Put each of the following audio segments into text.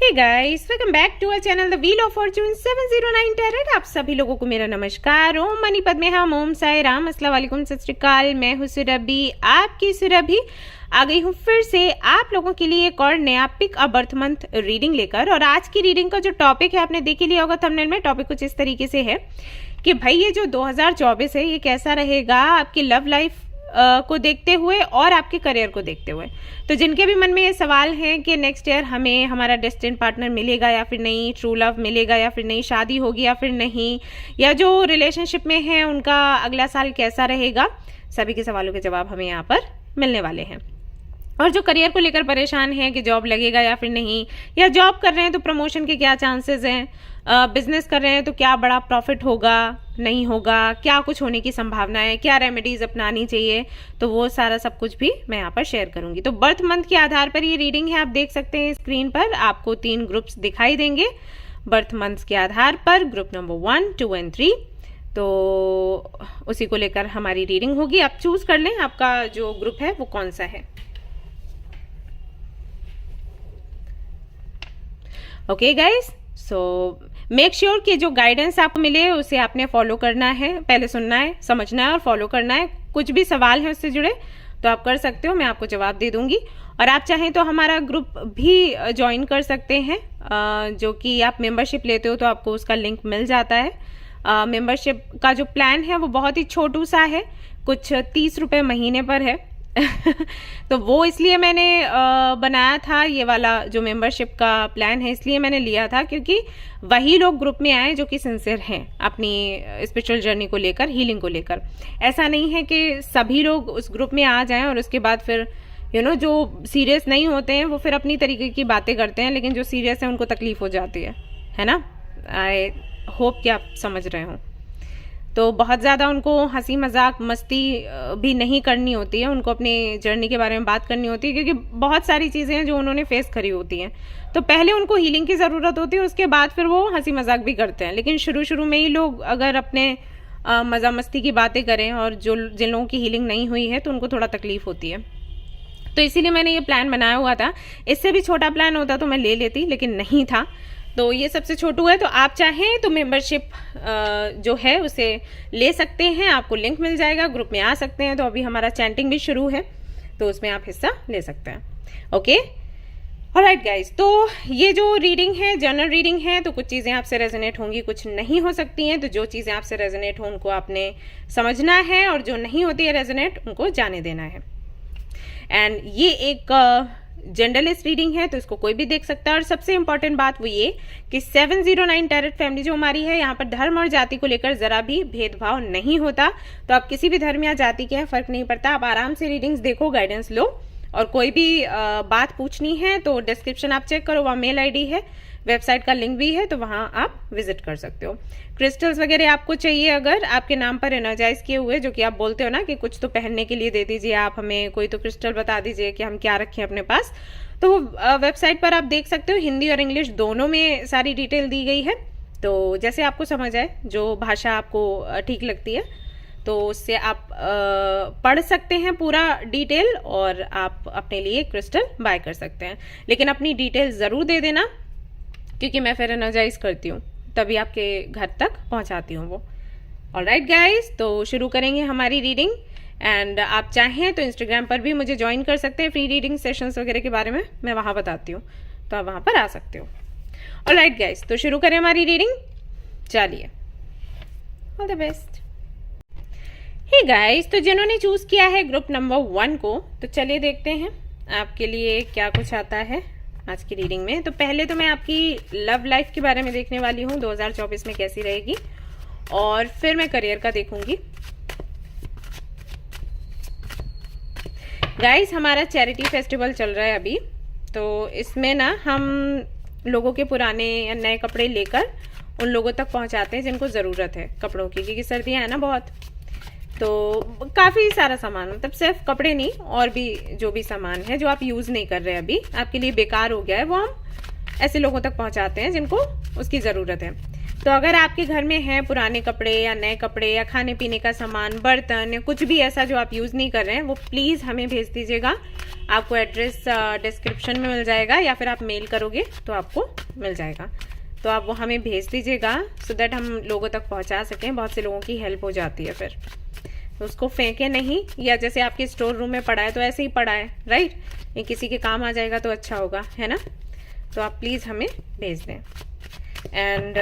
Hey guys, welcome back to our channel the wheel of fortune 709 tarot. आप सभी लोगों को मेरा नमस्कार। ओम मनी पद्मे हम, ओम साई राम, अस्सलाम वालेकुम, सत श्री अकाल। मैं हूं सुरभि, आपकी सुरभि आ गई हूं फिर से आप लोगों के लिए एक और नया pick a birth month reading लेकर। और आज की रीडिंग का जो टॉपिक है आपने देख ही लिया होगा थंबनेल में। टॉपिक कुछ इस तरीके से है कि भाई ये जो 2024 है ये कैसा रहेगा आपकी लव लाइफ को देखते हुए और आपके करियर को देखते हुए। तो जिनके भी मन में ये सवाल हैं कि नेक्स्ट ईयर हमें हमारा डेस्टिन पार्टनर मिलेगा या फिर नहीं, ट्रू लव मिलेगा या फिर नहीं, शादी होगी या फिर नहीं, या जो रिलेशनशिप में है उनका अगला साल कैसा रहेगा, सभी के सवालों के जवाब हमें यहाँ पर मिलने वाले हैं। और जो करियर को लेकर परेशान हैं कि जॉब लगेगा या फिर नहीं, या जॉब कर रहे हैं तो प्रमोशन के क्या चांसेस हैं, बिजनेस कर रहे हैं तो क्या बड़ा प्रॉफिट होगा नहीं होगा, क्या कुछ होने की संभावना है, क्या रेमेडीज अपनानी चाहिए, तो वो सारा सब कुछ भी मैं यहाँ पर शेयर करूंगी। तो बर्थ मंथ के आधार पर ये रीडिंग है, आप देख सकते हैं स्क्रीन पर आपको 3 ग्रुप्स दिखाई देंगे बर्थ मंथ के आधार पर, ग्रुप नंबर 1, 2 एंड 3। तो उसी को लेकर हमारी रीडिंग होगी। आप चूज कर लें आपका जो ग्रुप है वो कौन सा है। Okay guys, so make sure कि जो गाइडेंस आपको मिले उसे आपने फॉलो करना है, पहले सुनना है, समझना है और फॉलो करना है। कुछ भी सवाल है उससे जुड़े तो आप कर सकते हो, मैं आपको जवाब दे दूंगी। और आप चाहें तो हमारा ग्रुप भी ज्वाइन कर सकते हैं, जो कि आप मेंबरशिप लेते हो तो आपको उसका लिंक मिल जाता है। मेंबरशिप का जो प्लान है वो बहुत ही छोटू सा है, कुछ 30 रुपये महीने पर है। तो वो इसलिए मैंने बनाया था, ये वाला जो मेंबरशिप का प्लान है इसलिए मैंने लिया था क्योंकि वही लोग ग्रुप में आए जो कि सिंसियर हैं अपनी स्पिरिचुअल जर्नी को लेकर, हीलिंग को लेकर। ऐसा नहीं है कि सभी लोग उस ग्रुप में आ जाएं और उसके बाद फिर जो सीरियस नहीं होते हैं वो फिर अपनी तरीके की बातें करते हैं, लेकिन जो सीरियस है उनको तकलीफ हो जाती है ना। आई होप कि आप समझ रहे हो। तो बहुत ज़्यादा उनको हंसी मजाक मस्ती भी नहीं करनी होती है, उनको अपनी जर्नी के बारे में बात करनी होती है क्योंकि बहुत सारी चीज़ें हैं जो उन्होंने फेस करी होती हैं। तो पहले उनको हीलिंग की ज़रूरत होती है, उसके बाद फिर वो हंसी मजाक भी करते हैं। लेकिन शुरू में ही लोग अगर अपने मज़ा मस्ती की बातें करें और जिन लोगों की हीलिंग नहीं हुई है तो उनको थोड़ा तकलीफ होती है। तो इसीलिए मैंने ये प्लान बनाया हुआ था। इससे भी छोटा प्लान होता तो मैं ले लेती, लेकिन नहीं था, तो ये सबसे छोटू है। तो आप चाहें तो मेंबरशिप जो है उसे ले सकते हैं, आपको लिंक मिल जाएगा, ग्रुप में आ सकते हैं। तो अभी हमारा चैंटिंग भी शुरू है तो उसमें आप हिस्सा ले सकते हैं। ओके, ऑलराइट गाइस, तो ये जो रीडिंग है जनरल रीडिंग है, तो कुछ चीज़ें आपसे रेजोनेट होंगी, कुछ नहीं हो सकती हैं। तो जो चीज़ें आपसे रेजोनेट हो उनको आपने समझना है और जो नहीं होती है रेजोनेट उनको जाने देना है। एंड ये एक जनरलिस्ट रीडिंग है तो इसको कोई भी देख सकता है। और सबसे इंपॉर्टेंट बात वो ये कि 709 टैरेट फैमिली जो हमारी है, यहाँ पर धर्म और जाति को लेकर जरा भी भेदभाव नहीं होता। तो आप किसी भी धर्म या जाति के हैं, फर्क नहीं पड़ता। आप आराम से रीडिंग्स देखो, गाइडेंस लो, और कोई भी बात पूछनी है तो डिस्क्रिप्शन आप चेक करो, वहाँ मेल आईडी है, वेबसाइट का लिंक भी है, तो वहाँ आप विजिट कर सकते हो। क्रिस्टल्स वगैरह आपको चाहिए अगर आपके नाम पर एनर्जाइज किए हुए, जो कि आप बोलते हो ना कि कुछ तो पहनने के लिए दे दीजिए आप हमें, कोई तो क्रिस्टल बता दीजिए कि हम क्या रखें अपने पास, तो वेबसाइट पर आप देख सकते हो। हिंदी और इंग्लिश दोनों में सारी डिटेल दी गई है। तो जैसे आपको समझ आए, जो भाषा आपको ठीक लगती है, तो उससे आप पढ़ सकते हैं पूरा डिटेल और आप अपने लिए क्रिस्टल बाय कर सकते हैं। लेकिन अपनी डिटेल ज़रूर दे देना क्योंकि मैं फिर एनर्जाइज करती हूँ, तभी आपके घर तक पहुँचाती हूँ वो। ऑलराइट गाइस, तो शुरू करेंगे हमारी रीडिंग। एंड आप चाहें तो इंस्टाग्राम पर भी मुझे ज्वाइन कर सकते हैं, फ्री रीडिंग सेशंस वगैरह के बारे में मैं वहाँ बताती हूँ, तो आप वहाँ पर आ सकते हो। ऑलराइट गाइस, तो शुरू करें हमारी रीडिंग, चलिए, all the best. Hey guys, तो जिन्होंने चूज किया है ग्रुप नंबर 1 को, तो चलिए देखते हैं आपके लिए क्या कुछ आता है आज की रीडिंग में। तो पहले तो मैं आपकी लव लाइफ के बारे में देखने वाली हूँ, 2024 में कैसी रहेगी, और फिर मैं करियर का देखूंगी। गाइस, हमारा चैरिटी फेस्टिवल चल रहा है अभी, तो इसमें ना हम लोगों के पुराने या नए कपड़े लेकर उन लोगों तक पहुंचाते हैं जिनको ज़रूरत है कपड़ों की, क्योंकि सर्दियाँ हैं ना बहुत। तो काफ़ी सारा सामान, मतलब सिर्फ कपड़े नहीं, और भी जो भी सामान है जो आप यूज़ नहीं कर रहे हैं अभी, आपके लिए बेकार हो गया है, वो हम ऐसे लोगों तक पहुंचाते हैं जिनको उसकी ज़रूरत है। तो अगर आपके घर में है पुराने कपड़े या नए कपड़े या खाने पीने का सामान, बर्तन या कुछ भी ऐसा जो आप यूज़ नहीं कर रहे हैं, वो प्लीज़ हमें भेज दीजिएगा। आपको एड्रेस डिस्क्रिप्शन में मिल जाएगा या फिर आप मेल करोगे तो आपको मिल जाएगा। तो आप वो हमें भेज दीजिएगा सो दैट हम लोगों तक पहुंचा सकें। बहुत से लोगों की हेल्प हो जाती है फिर। तो उसको फेंके नहीं, या जैसे आपके स्टोर रूम में पड़ा है तो ऐसे ही पड़ा है, राइट? ये किसी के काम आ जाएगा तो अच्छा होगा, है ना? तो आप प्लीज़ हमें भेज दें। एंड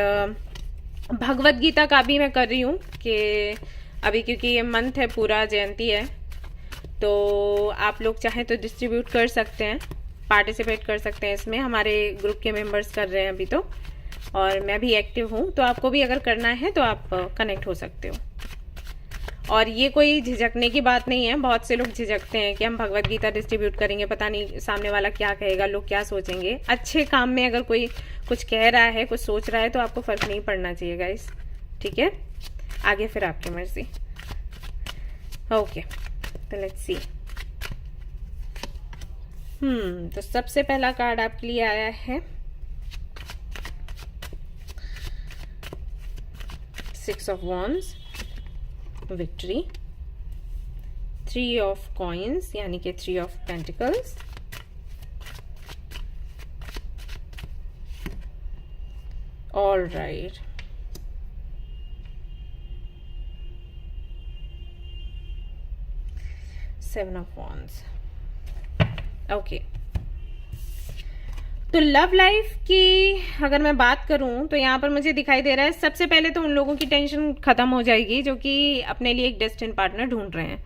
भगवत गीता का भी मैं कर रही हूँ कि अभी क्योंकि ये मंथ है पूरा, जयंती है, तो आप लोग चाहें तो डिस्ट्रीब्यूट कर सकते हैं, पार्टिसिपेट कर सकते हैं इसमें। हमारे ग्रुप के मेंबर्स कर रहे हैं अभी तो, और मैं भी एक्टिव हूँ, तो आपको भी अगर करना है तो आप कनेक्ट हो सकते हो। और ये कोई झिझकने की बात नहीं है। बहुत से लोग झिझकते हैं कि हम भगवत गीता डिस्ट्रीब्यूट करेंगे, पता नहीं सामने वाला क्या कहेगा, लोग क्या सोचेंगे। अच्छे काम में अगर कोई कुछ कह रहा है, कुछ सोच रहा है, तो आपको फर्क नहीं पड़ना चाहिए गाइस, ठीक है? आगे फिर आपकी मर्जी। ओके, तो लेट्स सी। तो सबसे पहला कार्ड आपके लिए आया है 6 of Wands, victory, 3 of Coins यानी कि 3 of Pentacles, all right, seven of wands. Okay, तो लव लाइफ की अगर मैं बात करूं तो यहाँ पर मुझे दिखाई दे रहा है सबसे पहले तो उन लोगों की टेंशन खत्म हो जाएगी जो कि अपने लिए एक डेस्टिन पार्टनर ढूंढ रहे हैं।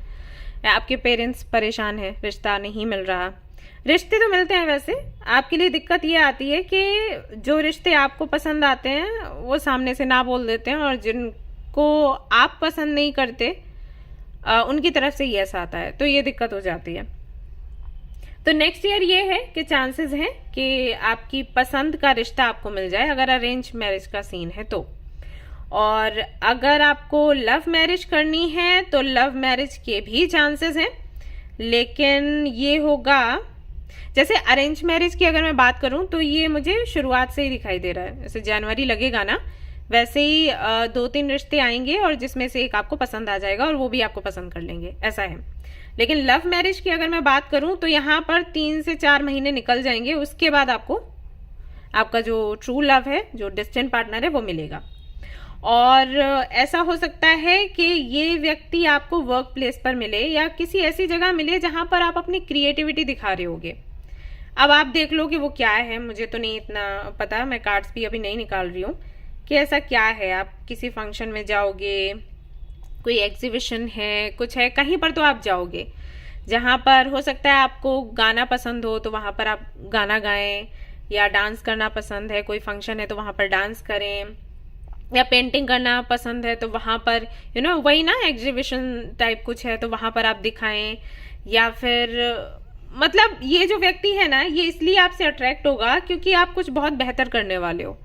आपके पेरेंट्स परेशान हैं, रिश्ता नहीं मिल रहा। रिश्ते तो मिलते हैं, वैसे आपके लिए दिक्कत ये आती है कि जो रिश्ते आपको पसंद आते हैं वो सामने से ना बोल देते हैं, और जिनको आप पसंद नहीं करते उनकी तरफ से यस आता है, तो ये दिक्कत हो जाती है। तो नेक्स्ट ईयर ये है कि चांसेस हैं कि आपकी पसंद का रिश्ता आपको मिल जाए, अगर अरेंज मैरिज का सीन है तो। और अगर आपको लव मैरिज करनी है तो लव मैरिज के भी चांसेस हैं, लेकिन ये होगा जैसे अरेंज मैरिज की अगर मैं बात करूं तो ये मुझे शुरुआत से ही दिखाई दे रहा है। जैसे जनवरी लगेगा ना, वैसे ही 2-3 रिश्ते आएंगे और जिसमें से एक आपको पसंद आ जाएगा और वो भी आपको पसंद कर लेंगे, ऐसा है। लेकिन लव मैरिज की अगर मैं बात करूं तो यहाँ पर 3 से 4 महीने निकल जाएंगे, उसके बाद आपको आपका जो ट्रू लव है, जो डिस्टेंट पार्टनर है, वो मिलेगा। और ऐसा हो सकता है कि ये व्यक्ति आपको वर्क प्लेस पर मिले या किसी ऐसी जगह मिले जहां पर आप अपनी क्रिएटिविटी दिखा रहे होगे। अब आप देख लो कि वो क्या है, मुझे तो नहीं इतना पता, मैं कार्ड्स भी अभी नहीं निकाल रही हूँ कि ऐसा क्या है। आप किसी फंक्शन में जाओगे, कोई एग्जीबिशन है, कुछ है, कहीं पर तो आप जाओगे जहां पर हो सकता है आपको गाना पसंद हो तो वहां पर आप गाना गाएं, या डांस करना पसंद है, कोई फंक्शन है तो वहां पर डांस करें, या पेंटिंग करना पसंद है तो वहां पर वही ना एग्जीबिशन टाइप कुछ है तो वहां पर आप दिखाएं। या फिर मतलब ये जो व्यक्ति है ना, ये इसलिए आपसे अट्रैक्ट होगा क्योंकि आप कुछ बहुत बेहतर करने वाले हो।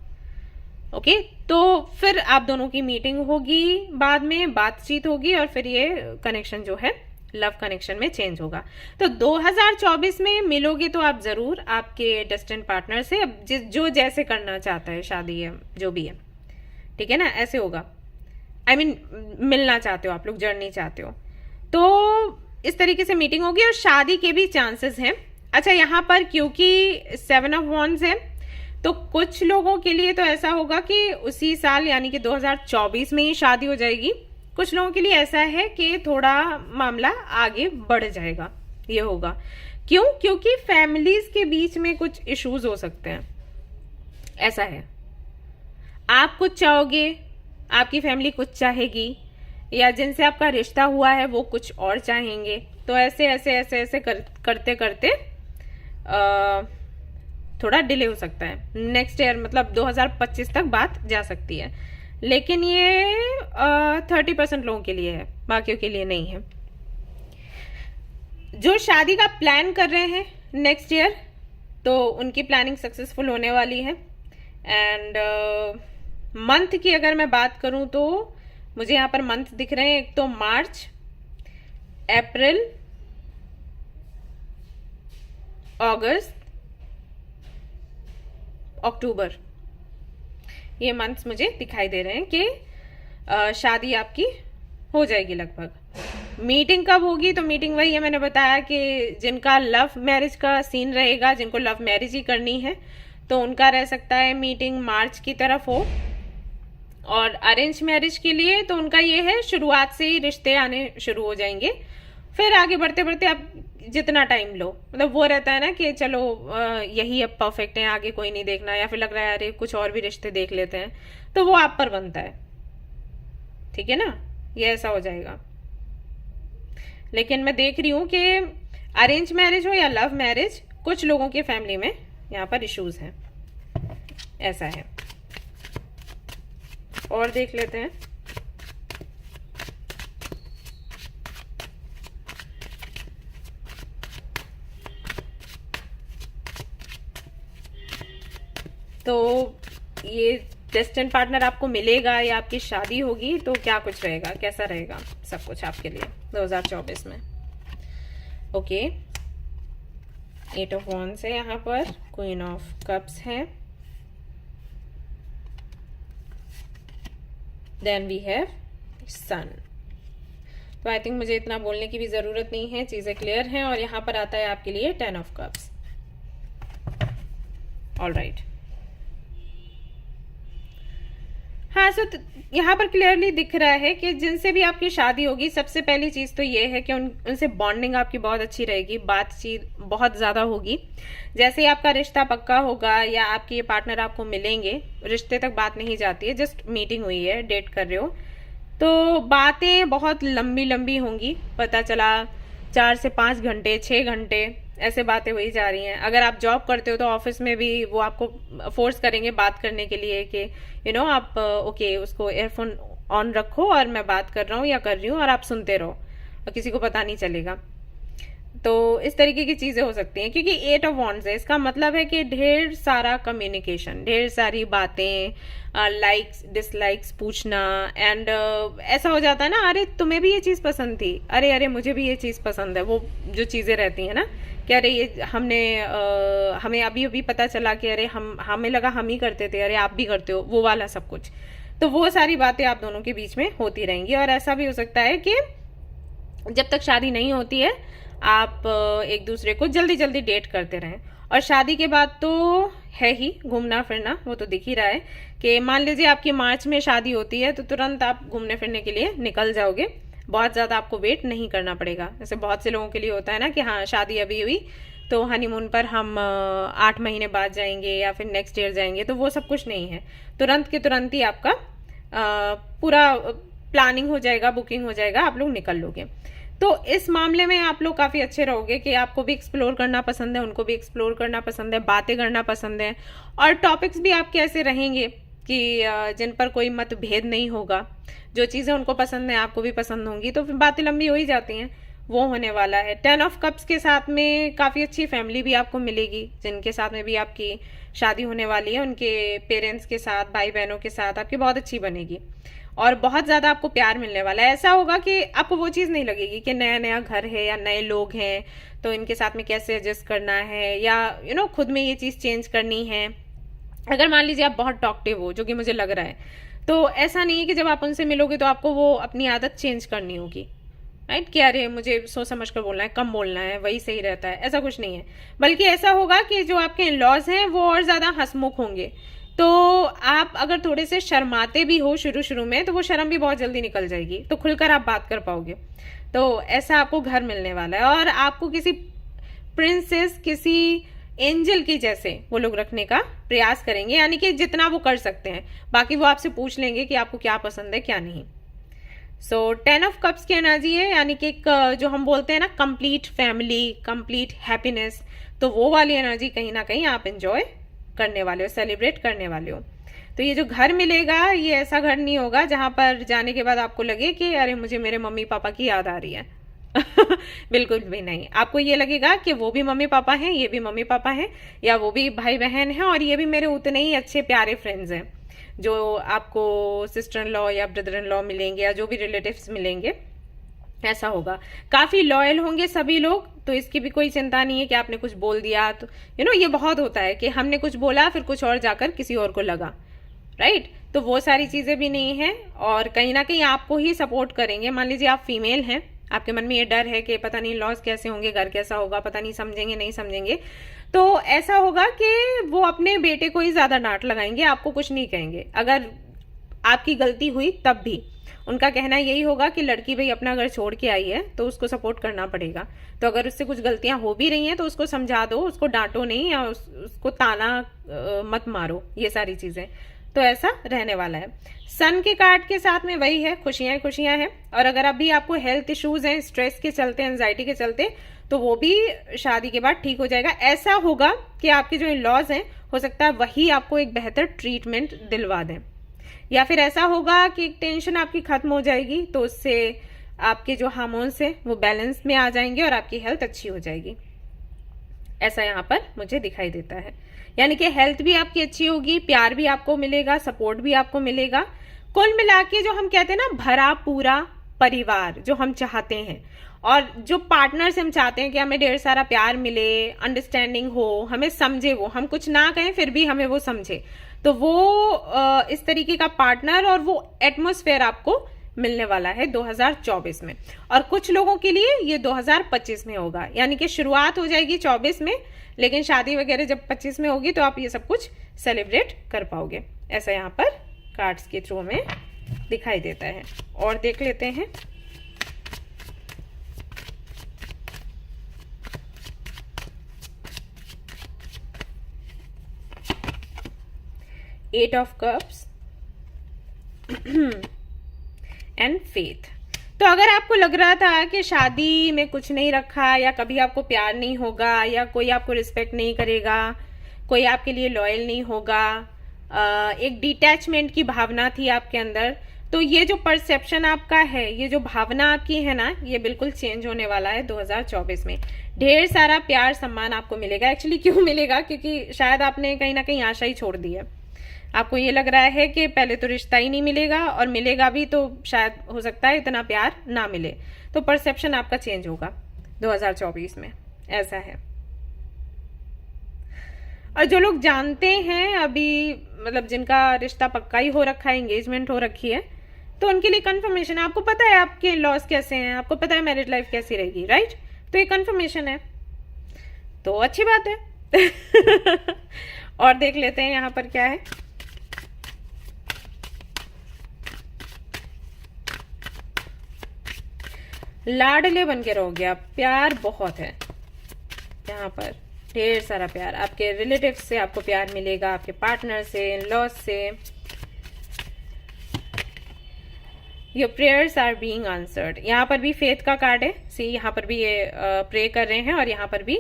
ओके, तो फिर आप दोनों की मीटिंग होगी, बाद में बातचीत होगी और फिर ये कनेक्शन जो है लव कनेक्शन में चेंज होगा। तो 2024 में मिलोगे तो आप जरूर आपके डेस्टिन्ड पार्टनर से, अब जो जैसे करना चाहता है, शादी है जो भी है, ठीक है ना, ऐसे होगा। I mean, मिलना चाहते हो आप लोग, जर्नी चाहते हो, तो इस तरीके से मीटिंग होगी और शादी के भी चांसेस हैं। अच्छा, यहाँ पर क्योंकि 7 ऑफ वॉन्ड्स है तो कुछ लोगों के लिए तो ऐसा होगा कि उसी साल यानी कि 2024 में ही शादी हो जाएगी। कुछ लोगों के लिए ऐसा है कि थोड़ा मामला आगे बढ़ जाएगा, ये होगा। क्यों? क्योंकि फैमिलीज के बीच में कुछ इश्यूज हो सकते हैं, ऐसा है। आप कुछ चाहोगे, आपकी फैमिली कुछ चाहेगी, या जिनसे आपका रिश्ता हुआ है वो कुछ और चाहेंगे। तो ऐसे ऐसे ऐसे ऐसे करते करते थोड़ा डिले हो सकता है। नेक्स्ट ईयर मतलब 2025 तक बात जा सकती है, लेकिन ये 30% लोगों के लिए है, बाकियों के लिए नहीं है। जो शादी का प्लान कर रहे हैं नेक्स्ट ईयर, तो उनकी प्लानिंग सक्सेसफुल होने वाली है। एंड मंथ की अगर मैं बात करूं तो मुझे यहाँ पर मंथ दिख रहे हैं, एक तो मार्च, अप्रैल, अगस्त, अक्टूबर, ये मंथ्स मुझे दिखाई दे रहे हैं कि शादी आपकी हो जाएगी लगभग। मीटिंग कब होगी, तो मीटिंग वही है, मैंने बताया कि जिनका लव मैरिज का सीन रहेगा, जिनको लव मैरिज ही करनी है, तो उनका रह सकता है मीटिंग मार्च की तरफ हो। और अरेंज मैरिज के लिए तो उनका ये है शुरुआत से ही रिश्ते आने शुरू हो जाएंगे, फिर आगे बढ़ते बढ़ते आप जितना टाइम लो, मतलब वो रहता है ना कि चलो यही अब परफेक्ट है, आगे कोई नहीं देखना, या फिर लग रहा है अरे कुछ और भी रिश्ते देख लेते हैं, तो वो आप पर बनता है, ठीक है ना, ये ऐसा हो जाएगा। लेकिन मैं देख रही हूं कि अरेंज मैरिज हो या लव मैरिज, कुछ लोगों की फैमिली में यहाँ पर इश्यूज हैं, ऐसा है। और देख लेते हैं। तो ये डेस्टिन पार्टनर आपको मिलेगा या आपकी शादी होगी, तो क्या कुछ रहेगा, कैसा रहेगा सब कुछ आपके लिए 2024 में। ओके, 8 ऑफ वॉन्ड्स है यहाँ पर, क्वीन ऑफ कप्स है, देन वी हैव सन। तो आई थिंक मुझे इतना बोलने की भी जरूरत नहीं है, चीजें क्लियर हैं। और यहाँ पर आता है आपके लिए 10 ऑफ कप्स। ऑल राइट, हाँ, सो यहाँ पर क्लियरली दिख रहा है कि जिनसे भी आपकी शादी होगी, सबसे पहली चीज तो ये है कि उनसे बॉन्डिंग आपकी बहुत अच्छी रहेगी, बातचीत बहुत ज्यादा होगी। जैसे ही आपका रिश्ता पक्का होगा या आपके ये पार्टनर आपको मिलेंगे, रिश्ते तक बात नहीं जाती है, जस्ट मीटिंग हुई है, डेट कर रहे हो, तो बातें बहुत लंबी लंबी होंगी। पता चला 4 से 5 घंटे, 6 घंटे ऐसे बातें हुई जा रही हैं। अगर आप जॉब करते हो तो ऑफिस में भी वो आपको फोर्स करेंगे बात करने के लिए कि आप ओके उसको एयरफोन ऑन रखो और मैं बात कर रहा हूँ या कर रही हूँ और आप सुनते रहो और किसी को पता नहीं चलेगा। तो इस तरीके की चीजें हो सकती हैं, क्योंकि 8 ऑफ वॉन्ड्स है, इसका मतलब है कि ढेर सारा कम्युनिकेशन, ढेर सारी बातें, लाइक्स डिसलाइक्स पूछना, एंड ऐसा हो जाता है ना, अरे तुम्हें भी ये चीज पसंद थी, अरे अरे मुझे भी ये चीज पसंद है, वो जो चीजें रहती है ना कि अरे ये हमें अभी अभी पता चला कि अरे हमें लगा हम ही करते थे, अरे आप भी करते हो, वो वाला सब कुछ। तो वो सारी बातें आप दोनों के बीच में होती रहेंगी। और ऐसा भी हो सकता है कि जब तक शादी नहीं होती है आप एक दूसरे को जल्दी जल्दी डेट करते रहें। और शादी के बाद तो है ही घूमना फिरना, वो तो दिख ही रहा है कि मान लीजिए आपकी मार्च में शादी होती है तो तुरंत आप घूमने फिरने के लिए निकल जाओगे, बहुत ज्यादा आपको वेट नहीं करना पड़ेगा। जैसे बहुत से लोगों के लिए होता है ना कि हाँ शादी अभी हुई तो हनीमून पर हम 8 महीने बाद जाएंगे या फिर नेक्स्ट ईयर जाएंगे, तो वो सब कुछ नहीं है, तुरंत के तुरंत ही आपका पूरा प्लानिंग हो जाएगा, बुकिंग हो जाएगा, आप लोग निकल लोगे। तो इस मामले में आप लोग काफी अच्छे रहोगे कि आपको भी एक्सप्लोर करना पसंद है, उनको भी एक्सप्लोर करना पसंद है, बातें करना पसंद है, और टॉपिक्स भी आपके ऐसे रहेंगे कि जिन पर कोई मतभेद नहीं होगा। जो चीजें उनको पसंद है आपको भी पसंद होंगी, तो फिर बातें लंबी हो ही जाती हैं, वो होने वाला है। 10 ऑफ कप्स के साथ में काफी अच्छी फैमिली भी आपको मिलेगी, जिनके साथ में भी आपकी शादी होने वाली है, उनके पेरेंट्स के साथ, भाई बहनों के साथ आपकी बहुत अच्छी बनेगी और बहुत ज्यादा आपको प्यार मिलने वाला है। ऐसा होगा कि आपको वो चीज नहीं लगेगी कि नया नया घर है या नए लोग हैं तो इनके साथ में कैसे एडजस्ट करना है, या खुद में ये चीज चेंज करनी है। अगर मान लीजिए आप बहुत टॉकटिव हो, जो कि मुझे लग रहा है, तो ऐसा नहीं है कि जब आप उनसे मिलोगे तो आपको वो अपनी आदत चेंज करनी होगी, राइट, कि अरे मुझे सोच समझ कर बोलना है, कम बोलना है, वही सही रहता है, ऐसा कुछ नहीं है। बल्कि ऐसा होगा कि जो आपके इन लॉज हैं वो और ज्यादा हंसमुख होंगे। तो आप अगर थोड़े से शर्माते भी हो शुरू शुरू में, तो वो शर्म भी बहुत जल्दी निकल जाएगी, तो खुलकर आप बात कर पाओगे। तो ऐसा आपको घर मिलने वाला है और आपको किसी प्रिंसेस, किसी एंजल की जैसे वो लोग रखने का प्रयास करेंगे, यानी कि जितना वो कर सकते हैं। बाकी वो आपसे पूछ लेंगे कि आपको क्या पसंद है क्या नहीं। सो 10 ऑफ कप्स की एनर्जी है, यानी कि जो हम बोलते हैं ना कंप्लीट फैमिली, कंप्लीट हैप्पीनेस, तो वो वाली एनर्जी कहीं ना कहीं आप एंजॉय करने वाले हो, सेलिब्रेट करने वाले हो। तो ये जो घर मिलेगा, ये ऐसा घर नहीं होगा जहां पर जाने के बाद आपको लगे कि अरे मुझे मेरे मम्मी पापा की याद आ रही है। बिल्कुल भी नहीं, आपको ये लगेगा कि वो भी मम्मी पापा हैं, ये भी मम्मी पापा हैं, या वो भी भाई बहन हैं, और ये भी मेरे उतने ही अच्छे प्यारे फ्रेंड्स हैं। जो आपको सिस्टर इन लॉ या ब्रदर इन लॉ मिलेंगे या जो भी रिलेटिव्स मिलेंगे, ऐसा होगा। काफी लॉयल होंगे सभी लोग, तो इसकी भी कोई चिंता नहीं है कि आपने कुछ बोल दिया तो ये बहुत होता है कि हमने कुछ बोला फिर कुछ और जाकर किसी और को लगा, राइट। तो वो सारी चीजें भी नहीं है, और कहीं ना कहीं आपको ही सपोर्ट करेंगे। मान लीजिए आप फीमेल हैं, आपके मन में ये डर है कि पता नहीं लॉस कैसे होंगे, घर कैसा होगा, पता नहीं समझेंगे नहीं समझेंगे, तो ऐसा होगा कि वो अपने बेटे को ही ज्यादा डांट लगाएंगे, आपको कुछ नहीं कहेंगे। अगर आपकी गलती हुई तब भी उनका कहना यही होगा कि लड़की भाई अपना घर छोड़ के आई है तो उसको सपोर्ट करना पड़ेगा। तो अगर उससे कुछ गलतियां हो भी रही हैं तो उसको समझा दो, उसको डांटो नहीं, या उसको ताना मत मारो, ये सारी चीजें। तो ऐसा रहने वाला है। सन के कार्ड के साथ में वही है, खुशियां खुशियां हैं। और अगर अभी आपको हेल्थ इश्यूज हैं, स्ट्रेस के चलते, एंजाइटी के चलते, तो वो भी शादी के बाद ठीक हो जाएगा। ऐसा होगा कि आपके जो इन लॉज हैं, हो सकता है वही आपको एक बेहतर ट्रीटमेंट दिलवा दें, या फिर ऐसा होगा कि एक टेंशन आपकी खत्म हो जाएगी, तो उससे आपके जो हार्मोन्स हैं वो बैलेंस में आ जाएंगे और आपकी हेल्थ अच्छी हो जाएगी। ऐसा यहाँ पर मुझे दिखाई देता है। यानी कि हेल्थ भी आपकी अच्छी होगी, प्यार भी आपको मिलेगा, सपोर्ट भी आपको मिलेगा। कुल मिला के जो हम कहते हैं ना, भरा पूरा परिवार जो हम चाहते हैं, और जो पार्टनर से हम चाहते हैं कि हमें ढेर सारा प्यार मिले, अंडरस्टैंडिंग हो, हमें समझे, वो हम कुछ ना कहें फिर भी हमें वो समझे, तो वो इस तरीके का पार्टनर और वो एटमॉस्फेयर आपको मिलने वाला है 2024 में। और कुछ लोगों के लिए ये 2025 में होगा, यानी कि शुरुआत हो जाएगी 24 में, लेकिन शादी वगैरह जब 25 में होगी तो आप ये सब कुछ सेलिब्रेट कर पाओगे। ऐसा यहाँ पर कार्ड्स के थ्रू में दिखाई देता है। और देख लेते हैं। Eight of cups and faith. तो अगर आपको लग रहा था कि शादी में कुछ नहीं रखा, या कभी आपको प्यार नहीं होगा, या कोई आपको रिस्पेक्ट नहीं करेगा, कोई आपके लिए लॉयल नहीं होगा, एक डिटैचमेंट की भावना थी आपके अंदर, तो ये जो परसेप्शन आपका है, ये जो भावना आपकी है ना, ये बिल्कुल चेंज होने वाला है 2024 में। ढेर सारा प्यार सम्मान आपको मिलेगा। एक्चुअली क्यों मिलेगा? क्योंकि शायद आपने कहीं ना कहीं आशा ही छोड़ दी है। आपको ये लग रहा है कि पहले तो रिश्ता ही नहीं मिलेगा, और मिलेगा भी तो शायद हो सकता है इतना प्यार ना मिले। तो परसेप्शन आपका चेंज होगा 2024 में, ऐसा है। और जो लोग जानते हैं अभी, मतलब जिनका रिश्ता पक्का ही हो रखा है, एंगेजमेंट हो रखी है, तो उनके लिए कंफर्मेशन है। आपको पता है आपके लॉस कैसे हैं, आपको पता है मैरिज लाइफ कैसी रहेगी, राइट? तो ये कंफर्मेशन है, तो अच्छी बात है। और देख लेते हैं यहाँ पर क्या है। लाडले बन के रहोगे आप, प्यार बहुत है यहाँ पर, ढेर सारा प्यार। आपके रिलेटिव्स से आपको प्यार मिलेगा, आपके पार्टनर से, इन-लॉज से। Your prayers are being answered. यहाँ पर भी फेथ का कार्ड है। सी, यहाँ पर भी ये प्रे कर रहे हैं, और यहाँ पर भी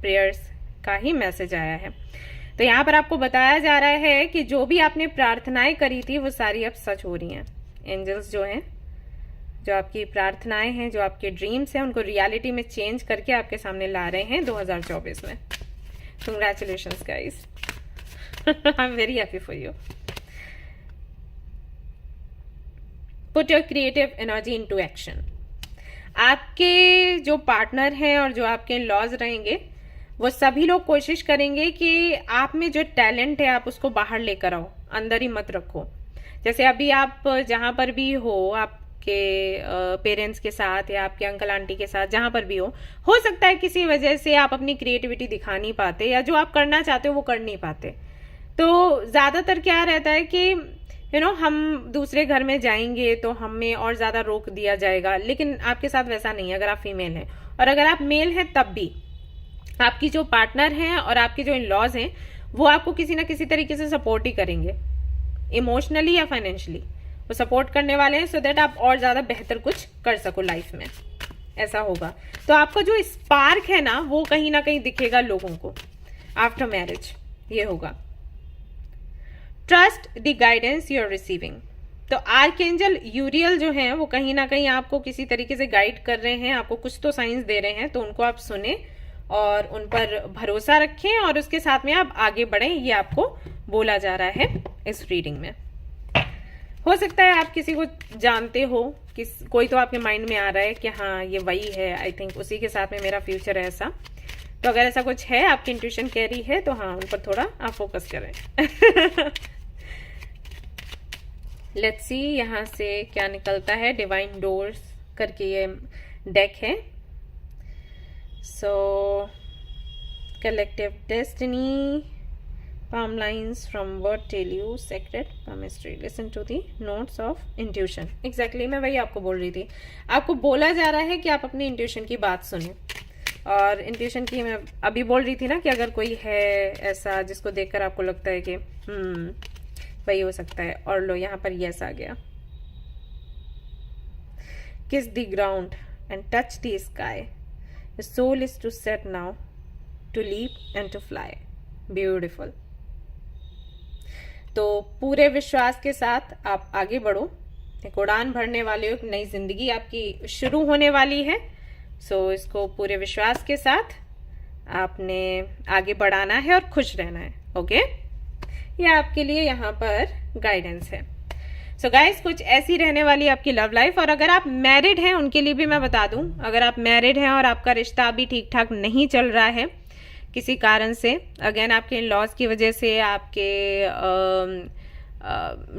प्रेयर्स का ही मैसेज आया है। तो यहाँ पर आपको बताया जा रहा है कि जो भी आपने प्रार्थनाएं करी थी वो सारी अब सच हो रही हैं। एंजल्स जो हैं, जो आपकी प्रार्थनाएं हैं, जो आपके ड्रीम्स हैं, उनको रियलिटी में चेंज करके आपके सामने ला रहे हैं 2024 में। Congratulations guys, I am very happy for you. Put your creative energy into action. आपके जो पार्टनर हैं और जो आपके लॉज रहेंगे, वो सभी लोग कोशिश करेंगे कि आप में जो टैलेंट है आप उसको बाहर लेकर आओ, अंदर ही मत रखो। जैसे अभी आप जहां पर भी हो, आपके पेरेंट्स के साथ या आपके अंकल आंटी के साथ, जहां पर भी हो सकता है किसी वजह से आप अपनी क्रिएटिविटी दिखा नहीं पाते, या जो आप करना चाहते हो वो कर नहीं पाते। तो ज्यादातर क्या रहता है कि हम दूसरे घर में जाएंगे तो हमें और ज्यादा रोक दिया जाएगा, लेकिन आपके साथ वैसा नहीं है अगर आप फीमेल हैं। और अगर आप मेल हैं तब भी आपकी जो पार्टनर हैं और आपके जो इन लॉज हैं, वो आपको किसी ना किसी तरीके से सपोर्ट ही करेंगे, इमोशनली या फाइनेंशियली वो सपोर्ट करने वाले हैं, सो दैट आप और ज्यादा बेहतर कुछ कर सको लाइफ में। ऐसा होगा। तो आपका जो स्पार्क है ना, वो कहीं ना कहीं दिखेगा लोगों को आफ्टर मैरिज, ये होगा। Trust the guidance you are receiving. तो आर्कएंजल यूरियल जो है वो कहीं ना कहीं आपको किसी तरीके से गाइड कर रहे हैं, आपको कुछ तो साइंस दे रहे हैं, तो उनको आप सुने और उन पर भरोसा रखें और उसके साथ में आप आगे बढ़ें, ये आपको बोला जा रहा है इस रीडिंग में। हो सकता है आप किसी को जानते हो, कोई तो आपके माइंड में आ रहा है कि हाँ ये वही है, आई थिंक उसी के साथ में मेरा फ्यूचर है ऐसा। तो अगर ऐसा कुछ है, आपकी इंट्यूशन कह रही है, तो हाँ उन पर थोड़ा आप फोकस करें। लेट्स सी यहाँ से क्या निकलता है। डिवाइन डोर्स करके ये डेक है। So collective destiny, palm lines from what tell you sacred chemistry, listen to the notes of intuition। exactly मैं वही आपको बोल रही थी। आपको बोला जा रहा है कि आप अपनी इंट्यूशन की बात सुने। और इंट्यूशन की मैं अभी बोल रही थी ना कि अगर कोई है ऐसा जिसको देखकर आपको लगता है कि वही हो सकता है। और लो यहाँ पर यस आ गया। Kiss the ground and touch the sky, the soul is to set now, to leap and to fly. Beautiful. तो पूरे विश्वास के साथ आप आगे बढ़ो। एक उड़ान भरने वाले हो, एक नई जिंदगी आपकी शुरू होने वाली है। सो इसको पूरे विश्वास के साथ आपने आगे बढ़ाना है और खुश रहना है। ओके, ये आपके लिए यहाँ पर गाइडेंस है। सो गाइस, कुछ ऐसी रहने वाली आपकी लव लाइफ। और अगर आप मैरिड हैं उनके लिए भी मैं बता दूं, अगर आप मैरिड हैं और आपका रिश्ता अभी ठीक ठाक नहीं चल रहा है किसी कारण से, अगेन आपके इन लॉज की वजह से, आपके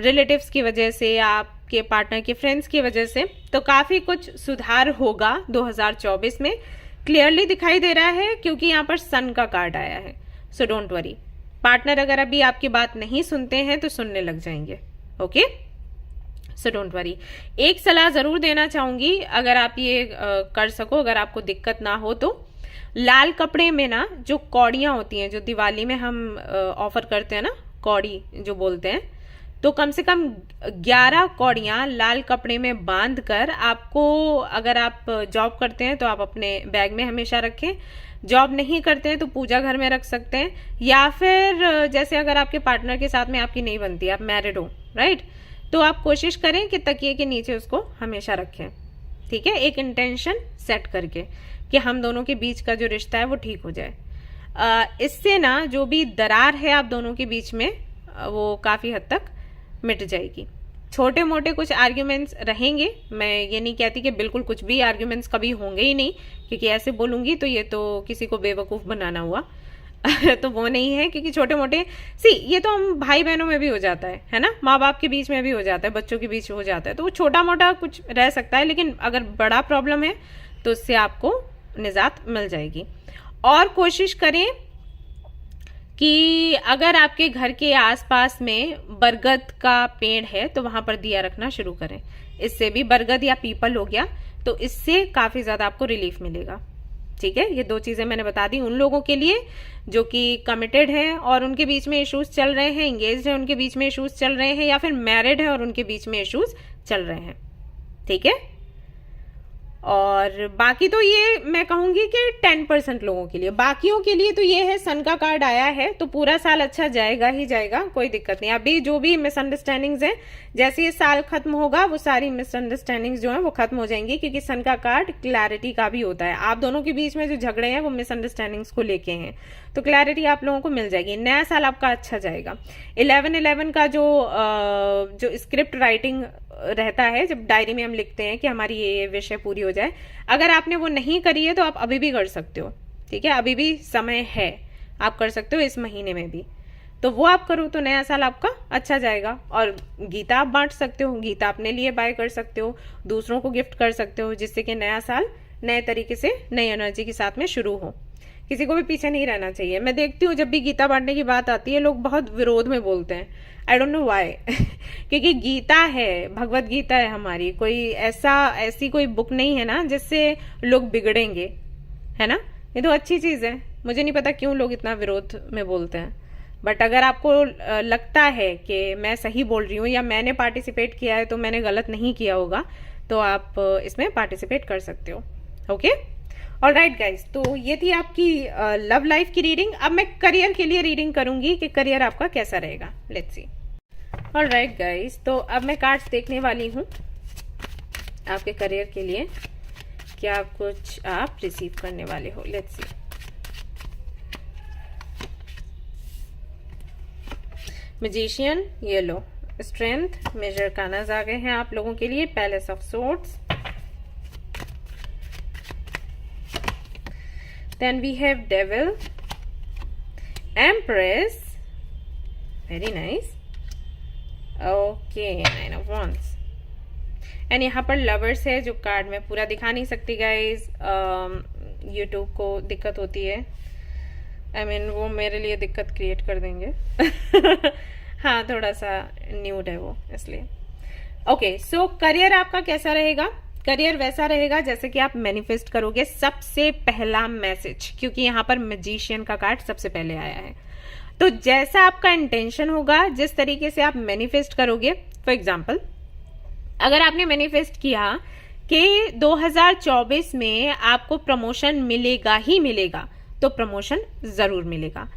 रिलेटिव्स की वजह से, आपके पार्टनर के फ्रेंड्स की वजह से, तो काफ़ी कुछ सुधार होगा 2024 में। क्लियरली दिखाई दे रहा है क्योंकि यहाँ पर सन का कार्ड आया है। So don't worry. पार्टनर अगर अभी आपकी बात नहीं सुनते हैं तो सुनने लग जाएंगे। Okay, so don't worry. एक सलाह ज़रूर देना चाहूँगी, अगर आप ये कर सको, अगर आपको दिक्कत ना हो तो लाल कपड़े में ना जो कौड़ियाँ होती हैं, जो दिवाली में हम ऑफर करते हैं ना, कौड़ी जो बोलते हैं, तो कम से कम 11 कौड़ियाँ लाल कपड़े में बांध कर आपको, अगर आप जॉब करते हैं तो आप अपने बैग में हमेशा रखें, जॉब नहीं करते हैं तो पूजा घर में रख सकते हैं, या फिर जैसे अगर आपके पार्टनर के साथ में आपकी नहीं बनती, आप मैरिड हो, राइट, तो आप कोशिश करें कि तकिए के नीचे उसको हमेशा रखें। ठीक है, एक इंटेंशन सेट करके कि हम दोनों के बीच का जो रिश्ता है वो ठीक हो जाए। इससे ना जो भी दरार है आप दोनों के बीच में वो काफ़ी हद तक मिट जाएगी। छोटे मोटे कुछ आर्ग्यूमेंट्स रहेंगे, मैं ये नहीं कहती कि बिल्कुल कुछ भी आर्ग्यूमेंट्स कभी होंगे ही नहीं, क्योंकि ऐसे बोलूँगी तो ये तो किसी को बेवकूफ़ बनाना हुआ। तो वो नहीं है, क्योंकि छोटे मोटे ये तो हम भाई बहनों में भी हो जाता है ना, माँ बाप के बीच में भी हो जाता है, बच्चों के बीच हो जाता है, तो वो छोटा मोटा कुछ रह सकता है। लेकिन अगर बड़ा प्रॉब्लम है तो उससे आपको निजात मिल जाएगी। और कोशिश करें कि अगर आपके घर के आसपास में बरगद का पेड़ है तो वहां पर दिया रखना शुरू करें। इससे भी, बरगद या पीपल हो गया, तो इससे काफी ज्यादा आपको रिलीफ मिलेगा। ठीक है, ये 2 चीजें मैंने बता दी उन लोगों के लिए जो कि कमिटेड हैं और उनके बीच में इश्यूज चल रहे हैं, एंगेज्ड है उनके बीच में इश्यूज चल रहे हैं, या फिर मैरिड है और उनके बीच में इश्यूज चल रहे हैं। ठीक है, और बाकी तो ये मैं कहूंगी कि 10% लोगों के लिए, बाकियों के लिए तो ये है, सन का कार्ड आया है तो पूरा साल अच्छा जाएगा ही जाएगा, कोई दिक्कत नहीं। अभी जो भी मिसअंडरस्टैंडिंग्स हैं, जैसे ये साल खत्म होगा वो सारी मिसअंडरस्टैंडिंग्स जो है वो खत्म हो जाएंगी, क्योंकि सन का कार्ड क्लैरिटी का भी होता है। आप दोनों के बीच में जो झगड़े हैं वो मिसअंडरस्टैंडिंग्स को लेके हैं, तो क्लैरिटी आप लोगों को मिल जाएगी। नया साल आपका अच्छा जाएगा। 11/11 का जो स्क्रिप्ट राइटिंग रहता है, जब डायरी में हम लिखते हैं कि हमारी ये विषय पूरी हो जाए, अगर आपने वो नहीं करी है तो आप अभी भी कर सकते हो। ठीक है, अभी भी समय है, आप कर सकते हो इस महीने में भी, तो वो आप करो तो नया साल आपका अच्छा जाएगा। और गीता आप बांट सकते हो, गीता अपने लिए बाय कर सकते हो, दूसरों को गिफ्ट कर सकते हो, जिससे कि नया साल नए तरीके से नई एनर्जी के साथ में शुरू हो। किसी को भी पीछे नहीं रहना चाहिए। मैं देखती हूँ जब भी गीता बांटने की बात आती है लोग बहुत विरोध में बोलते हैं, आई डोंट नो व्हाई। क्योंकि गीता है, भगवत गीता है हमारी, कोई ऐसी कोई बुक नहीं है ना जिससे लोग बिगड़ेंगे, है ना। ये तो अच्छी चीज है, मुझे नहीं पता क्यों लोग इतना विरोध में बोलते हैं। बट अगर आपको लगता है कि मैं सही बोल रही हूँ या मैंने पार्टिसिपेट किया है तो मैंने गलत नहीं किया होगा, तो आप इसमें पार्टिसिपेट कर सकते हो। ओके, ऑलराइट गाइज, तो ये थी आपकी लव लाइफ की रीडिंग। अब मैं करियर के लिए रीडिंग करूंगी कि करियर आपका कैसा रहेगा। Let's see. ऑलराइट गाइज, तो अब मैं कार्ड्स देखने वाली हूँ आपके करियर के लिए, क्या कुछ आप रिसीव करने वाले हो। Let's see. Magician, yellow, strength, major arcanas आ गए हैं आप लोगों के लिए। Palace of swords, then we have devil, empress, very nice, okay, 9 of wands। And यहाँ पर लवर्स है, जो कार्ड मैं पूरा दिखा नहीं सकती गाइज, यूट्यूब को दिक्कत होती है, आई मीन वो मेरे लिए दिक्कत क्रिएट कर देंगे। हाँ, थोड़ा सा न्यूड है वो, इसलिए। ओके, सो करियर आपका कैसा रहेगा? करियर वैसा रहेगा जैसे कि आप मैनिफेस्ट करोगे। सबसे पहला मैसेज, क्योंकि यहाँ पर मैजिशियन का कार्ड सबसे पहले आया है, तो जैसा आपका इंटेंशन होगा, जिस तरीके से आप मैनिफेस्ट करोगे, फॉर एग्जाम्पल अगर आपने मैनिफेस्ट किया कि 2024 में आपको प्रमोशन मिलेगा ही मिलेगा, तो प्रमोशन जरूर मिलेगा।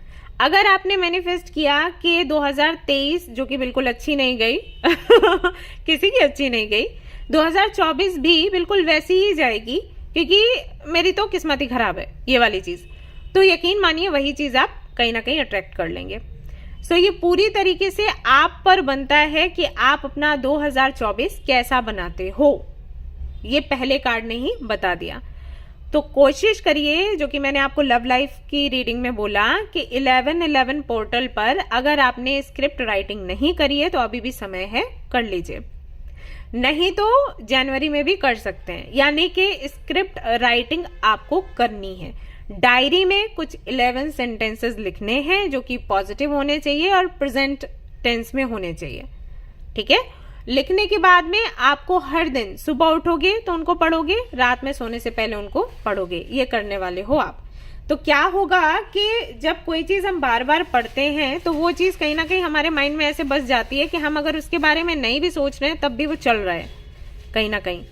अगर आपने मैनिफेस्ट किया कि 2023, जो कि बिल्कुल अच्छी नहीं गई किसी की अच्छी नहीं गई, 2024 भी बिल्कुल वैसी ही जाएगी, क्योंकि मेरी तो किस्मत ही खराब है, ये वाली चीज, तो यकीन मानिए वही चीज आप कहीं ना कहीं अट्रैक्ट कर लेंगे। सो ये पूरी तरीके से आप पर बनता है कि आप अपना 2024 कैसा बनाते हो। ये पहले कार्ड ने ही बता दिया। तो कोशिश करिए, जो कि मैंने आपको लव लाइफ की रीडिंग में बोला कि 1111 पोर्टल पर अगर आपने स्क्रिप्ट राइटिंग नहीं करी है तो अभी भी समय है, कर लीजिए, नहीं तो जनवरी में भी कर सकते हैं। यानी कि स्क्रिप्ट राइटिंग आपको करनी है। डायरी में कुछ 11 सेंटेंसेस लिखने हैं जो कि पॉजिटिव होने चाहिए और प्रेजेंट टेंस में होने चाहिए, ठीक है। लिखने के बाद में आपको हर दिन सुबह उठोगे तो उनको पढ़ोगे, रात में सोने से पहले उनको पढ़ोगे, ये करने वाले हो आप। तो क्या होगा कि जब कोई चीज हम बार बार पढ़ते हैं तो वो चीज कहीं ना कहीं हमारे माइंड में ऐसे बस जाती है कि हम अगर उसके बारे में नहीं भी सोच रहे हैं तब भी वो चल रहा है कहीं ना कहीं,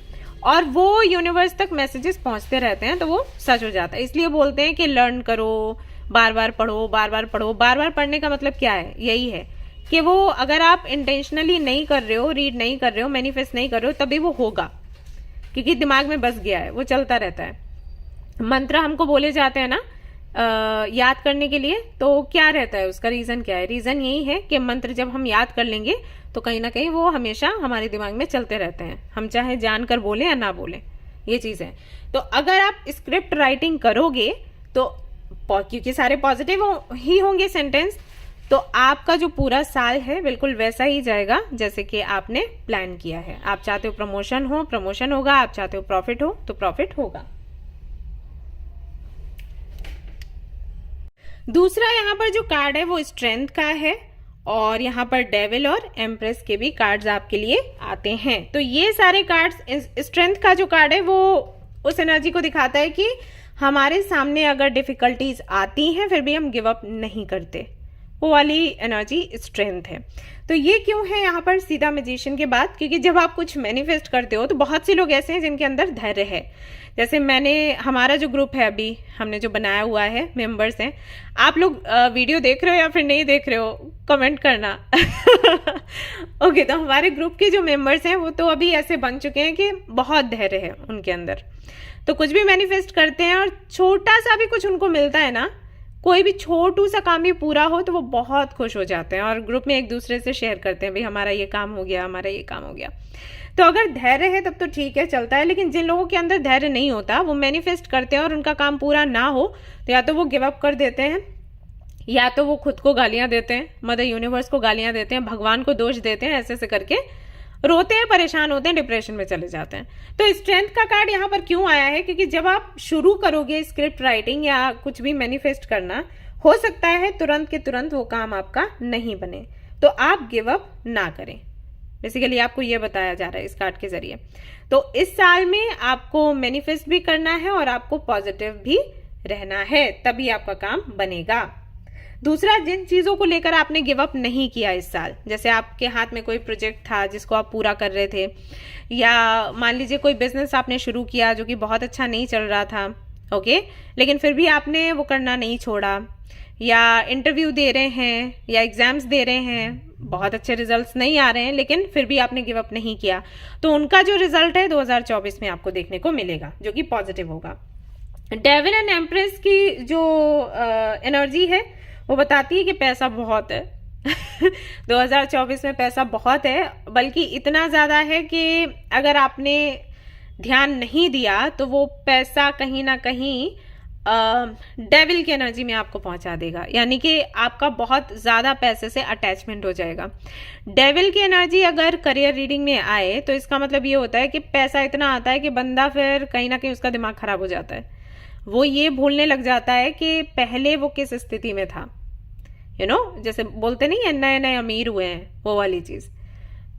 और वो यूनिवर्स तक मैसेजेस पहुंचते रहते हैं, तो वो सच हो जाता है। इसलिए बोलते हैं कि लर्न करो, बार बार पढ़ो, बार बार पढ़ो। बार बार पढ़ने का मतलब क्या है? यही है कि वो अगर आप इंटेंशनली नहीं कर रहे हो, रीड नहीं कर रहे हो, मैनिफेस्ट नहीं कर रहे हो, तभी वो होगा, क्योंकि दिमाग में बस गया है, वो चलता रहता है। मंत्र हमको बोले जाते हैं ना याद करने के लिए, तो क्या रहता है उसका रीजन? क्या है? रीजन यही है कि मंत्र जब हम याद कर लेंगे तो कहीं ना कहीं वो हमेशा हमारे दिमाग में चलते रहते हैं, हम चाहे जानकर बोले या ना बोले, ये चीज है। तो अगर आप स्क्रिप्ट राइटिंग करोगे तो क्योंकि सारे पॉजिटिव ही होंगे सेंटेंस, तो आपका जो पूरा साल है बिल्कुल वैसा ही जाएगा जैसे कि आपने प्लान किया है। आप चाहते हो प्रमोशन हो, प्रमोशन होगा, आप चाहते हो प्रॉफिट हो तो प्रॉफिट होगा। दूसरा यहाँ पर जो कार्ड है वो स्ट्रेंथ का है, और यहाँ पर डेविल और एम्प्रेस के भी कार्ड्स आपके लिए आते हैं। तो ये सारे कार्ड्स, स्ट्रेंथ का जो कार्ड है वो उस एनर्जी को दिखाता है कि हमारे सामने अगर डिफिकल्टीज आती हैं फिर भी हम गिव अप नहीं करते, वो वाली एनर्जी स्ट्रेंथ है। तो ये क्यों है यहाँ पर सीधा मैजिशियन के बाद? क्योंकि जब आप कुछ मैनिफेस्ट करते हो तो बहुत से लोग ऐसे हैं जिनके अंदर धैर्य है। जैसे हमारा जो ग्रुप है अभी हमने जो बनाया हुआ है, मेंबर्स हैं, आप लोग वीडियो देख रहे हो या फिर नहीं देख रहे हो, कमेंट करना। ओके, तो हमारे ग्रुप के जो मेंबर्स हैं वो तो अभी ऐसे बन चुके हैं कि बहुत धैर्य है उनके अंदर। तो कुछ भी मैनिफेस्ट करते हैं और छोटा सा भी कुछ उनको मिलता है ना, कोई भी छोटू सा काम भी पूरा हो तो वो बहुत खुश हो जाते हैं और ग्रुप में एक दूसरे से शेयर करते हैं, भाई हमारा ये काम हो गया, हमारा ये काम हो गया। तो अगर धैर्य है तब तो ठीक है, चलता है। लेकिन जिन लोगों के अंदर धैर्य नहीं होता, वो मैनिफेस्ट करते हैं और उनका काम पूरा ना हो तो या तो वो गिव अप कर देते हैं, या तो वो खुद को गालियां देते हैं, मदर यूनिवर्स को गालियां देते हैं, भगवान को दोष देते हैं, ऐसे ऐसे करके रोते हैं, परेशान होते हैं, डिप्रेशन में चले जाते हैं। तो स्ट्रेंथ का कार्ड यहाँ पर क्यों आया है? क्योंकि जब आप शुरू करोगे स्क्रिप्ट राइटिंग या कुछ भी मैनिफेस्ट करना, हो सकता है तुरंत के तुरंत वो काम आपका नहीं बने, तो आप गिव अप ना करें। बेसिकली आपको ये बताया जा रहा है इस कार्ड के जरिए। तो इस साल में आपको मैनिफेस्ट भी करना है और आपको पॉजिटिव भी रहना है, तभी आपका काम बनेगा। दूसरा, जिन चीजों को लेकर आपने गिव अप नहीं किया इस साल, जैसे आपके हाथ में कोई प्रोजेक्ट था जिसको आप पूरा कर रहे थे, या मान लीजिए कोई बिजनेस आपने शुरू किया जो कि बहुत अच्छा नहीं चल रहा था, ओके, लेकिन फिर भी आपने वो करना नहीं छोड़ा, या इंटरव्यू दे रहे हैं या एग्जाम्स दे रहे हैं, बहुत अच्छे रिजल्ट्स नहीं आ रहे हैं लेकिन फिर भी आपने गिव अप नहीं किया, तो उनका जो रिजल्ट है 2024 में आपको देखने को मिलेगा, जो कि पॉजिटिव होगा। डेविल एंड एम्प्रेस की जो एनर्जी है वो बताती है कि पैसा बहुत है। 2024 में पैसा बहुत है, बल्कि इतना ज्यादा है कि अगर आपने ध्यान नहीं दिया तो वो पैसा कहीं ना कहीं डेविल की एनर्जी में आपको पहुंचा देगा, यानी कि आपका बहुत ज्यादा पैसे से अटैचमेंट हो जाएगा। डेविल की एनर्जी अगर करियर रीडिंग में आए तो इसका मतलब ये होता है कि पैसा इतना आता है कि बंदा फिर कहीं ना कहीं उसका दिमाग खराब हो जाता है, वो ये भूलने लग जाता है कि पहले वो किस स्थिति में था। जैसे बोलते नहीं है नए नए अमीर हुए हैं, वो वाली चीज।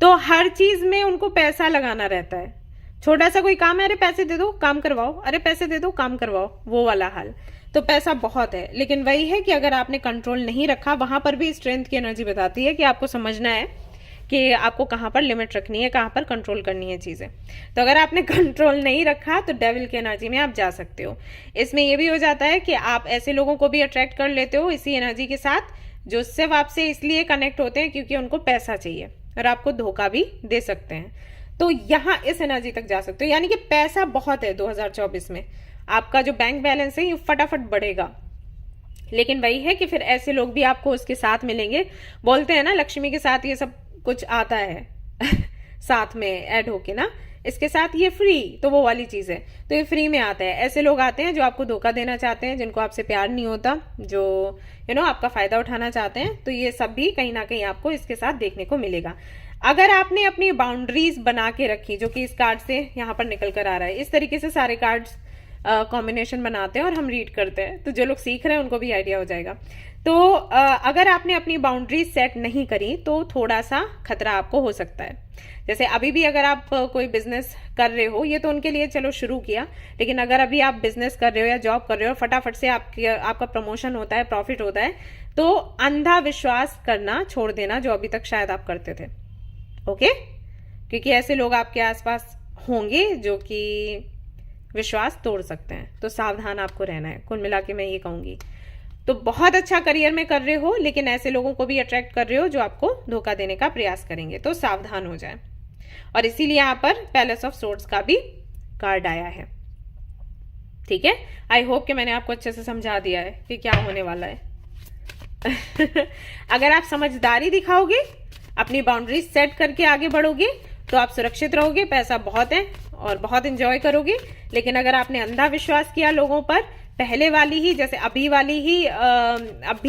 तो हर चीज में उनको पैसा लगाना रहता है। छोटा सा कोई काम है, अरे पैसे दे दो काम करवाओ, अरे पैसे दे दो काम करवाओ, वो वाला हाल। तो पैसा बहुत है, लेकिन वही है कि अगर आपने कंट्रोल नहीं रखा, वहां पर भी स्ट्रेंथ की एनर्जी बताती है कि आपको समझना है कि आपको कहाँ पर लिमिट रखनी है, कहाँ पर कंट्रोल करनी है चीजें। तो अगर आपने कंट्रोल नहीं रखा तो डेविल की एनर्जी में आप जा सकते हो। इसमें यह भी हो जाता है कि आप ऐसे लोगों को भी अट्रैक्ट कर लेते हो इसी एनर्जी के साथ, जो सिर्फ आपसे इसलिए कनेक्ट होते हैं क्योंकि उनको पैसा चाहिए, और आपको धोखा भी दे सकते हैं। तो यहां इस एनर्जी तक जा सकते हो, यानी कि पैसा बहुत है 2024 में। आपका जो बैंक बैलेंस है ये फटाफट बढ़ेगा। लेकिन वही है कि फिर ऐसे लोग भी आपको उसके साथ मिलेंगे। बोलते हैं ना लक्ष्मी के साथ ये सब कुछ आता है साथ में ऐड होके ना, इसके साथ ये फ्री, तो वो वाली चीज है। तो ये फ्री में आता है। ऐसे लोग आते हैं जो आपको धोखा देना चाहते हैं, जिनको आपसे प्यार नहीं होता, जो आपका फायदा उठाना चाहते हैं। तो ये सब भी कहीं ना कहीं आपको इसके साथ देखने को मिलेगा। अगर आपने अपनी बाउंड्रीज बना के रखी, जो कि इस कार्ड से यहाँ पर निकल कर आ रहा है, इस तरीके से सारे कार्ड्स कॉम्बिनेशन बनाते हैं और हम रीड करते हैं, तो जो लोग सीख रहे हैं उनको भी आइडिया हो जाएगा। तो अगर आपने अपनी बाउंड्रीज सेट नहीं करी तो थोड़ा सा खतरा आपको हो सकता है। जैसे अभी भी अगर आप कोई बिजनेस कर रहे हो, ये तो उनके लिए चलो शुरू किया, लेकिन अगर अभी आप बिजनेस कर रहे हो या जॉब कर रहे हो, फटाफट से आपका प्रमोशन होता है, प्रॉफिट होता है, तो अंधा विश्वास करना छोड़ देना जो अभी तक शायद आप करते थे। ओके, क्योंकि ऐसे लोग आपके आसपास होंगे जो कि विश्वास तोड़ सकते हैं। तो सावधान आपको रहना है, कुल मिला के मैं ये कहूंगी। तो बहुत अच्छा करियर में कर रहे हो, लेकिन ऐसे लोगों को भी अट्रैक्ट कर रहे हो जो आपको धोखा देने का प्रयास करेंगे, तो सावधान हो जाए। और इसीलिए यहाँ पर पैलेस ऑफ सोर्ड्स का भी कार्ड आया है। ठीक है, आई होप कि मैंने आपको अच्छे से समझा दिया है कि क्या होने वाला है। अगर आप समझदारी दिखाओगे, अपनी बाउंड्रीज सेट करके आगे बढ़ोगे, तो आप सुरक्षित रहोगे, पैसा बहुत है और बहुत एंजॉय करोगे। लेकिन अगर आपने अंधा विश्वास किया लोगों पर, पहले वाली ही जैसे अभी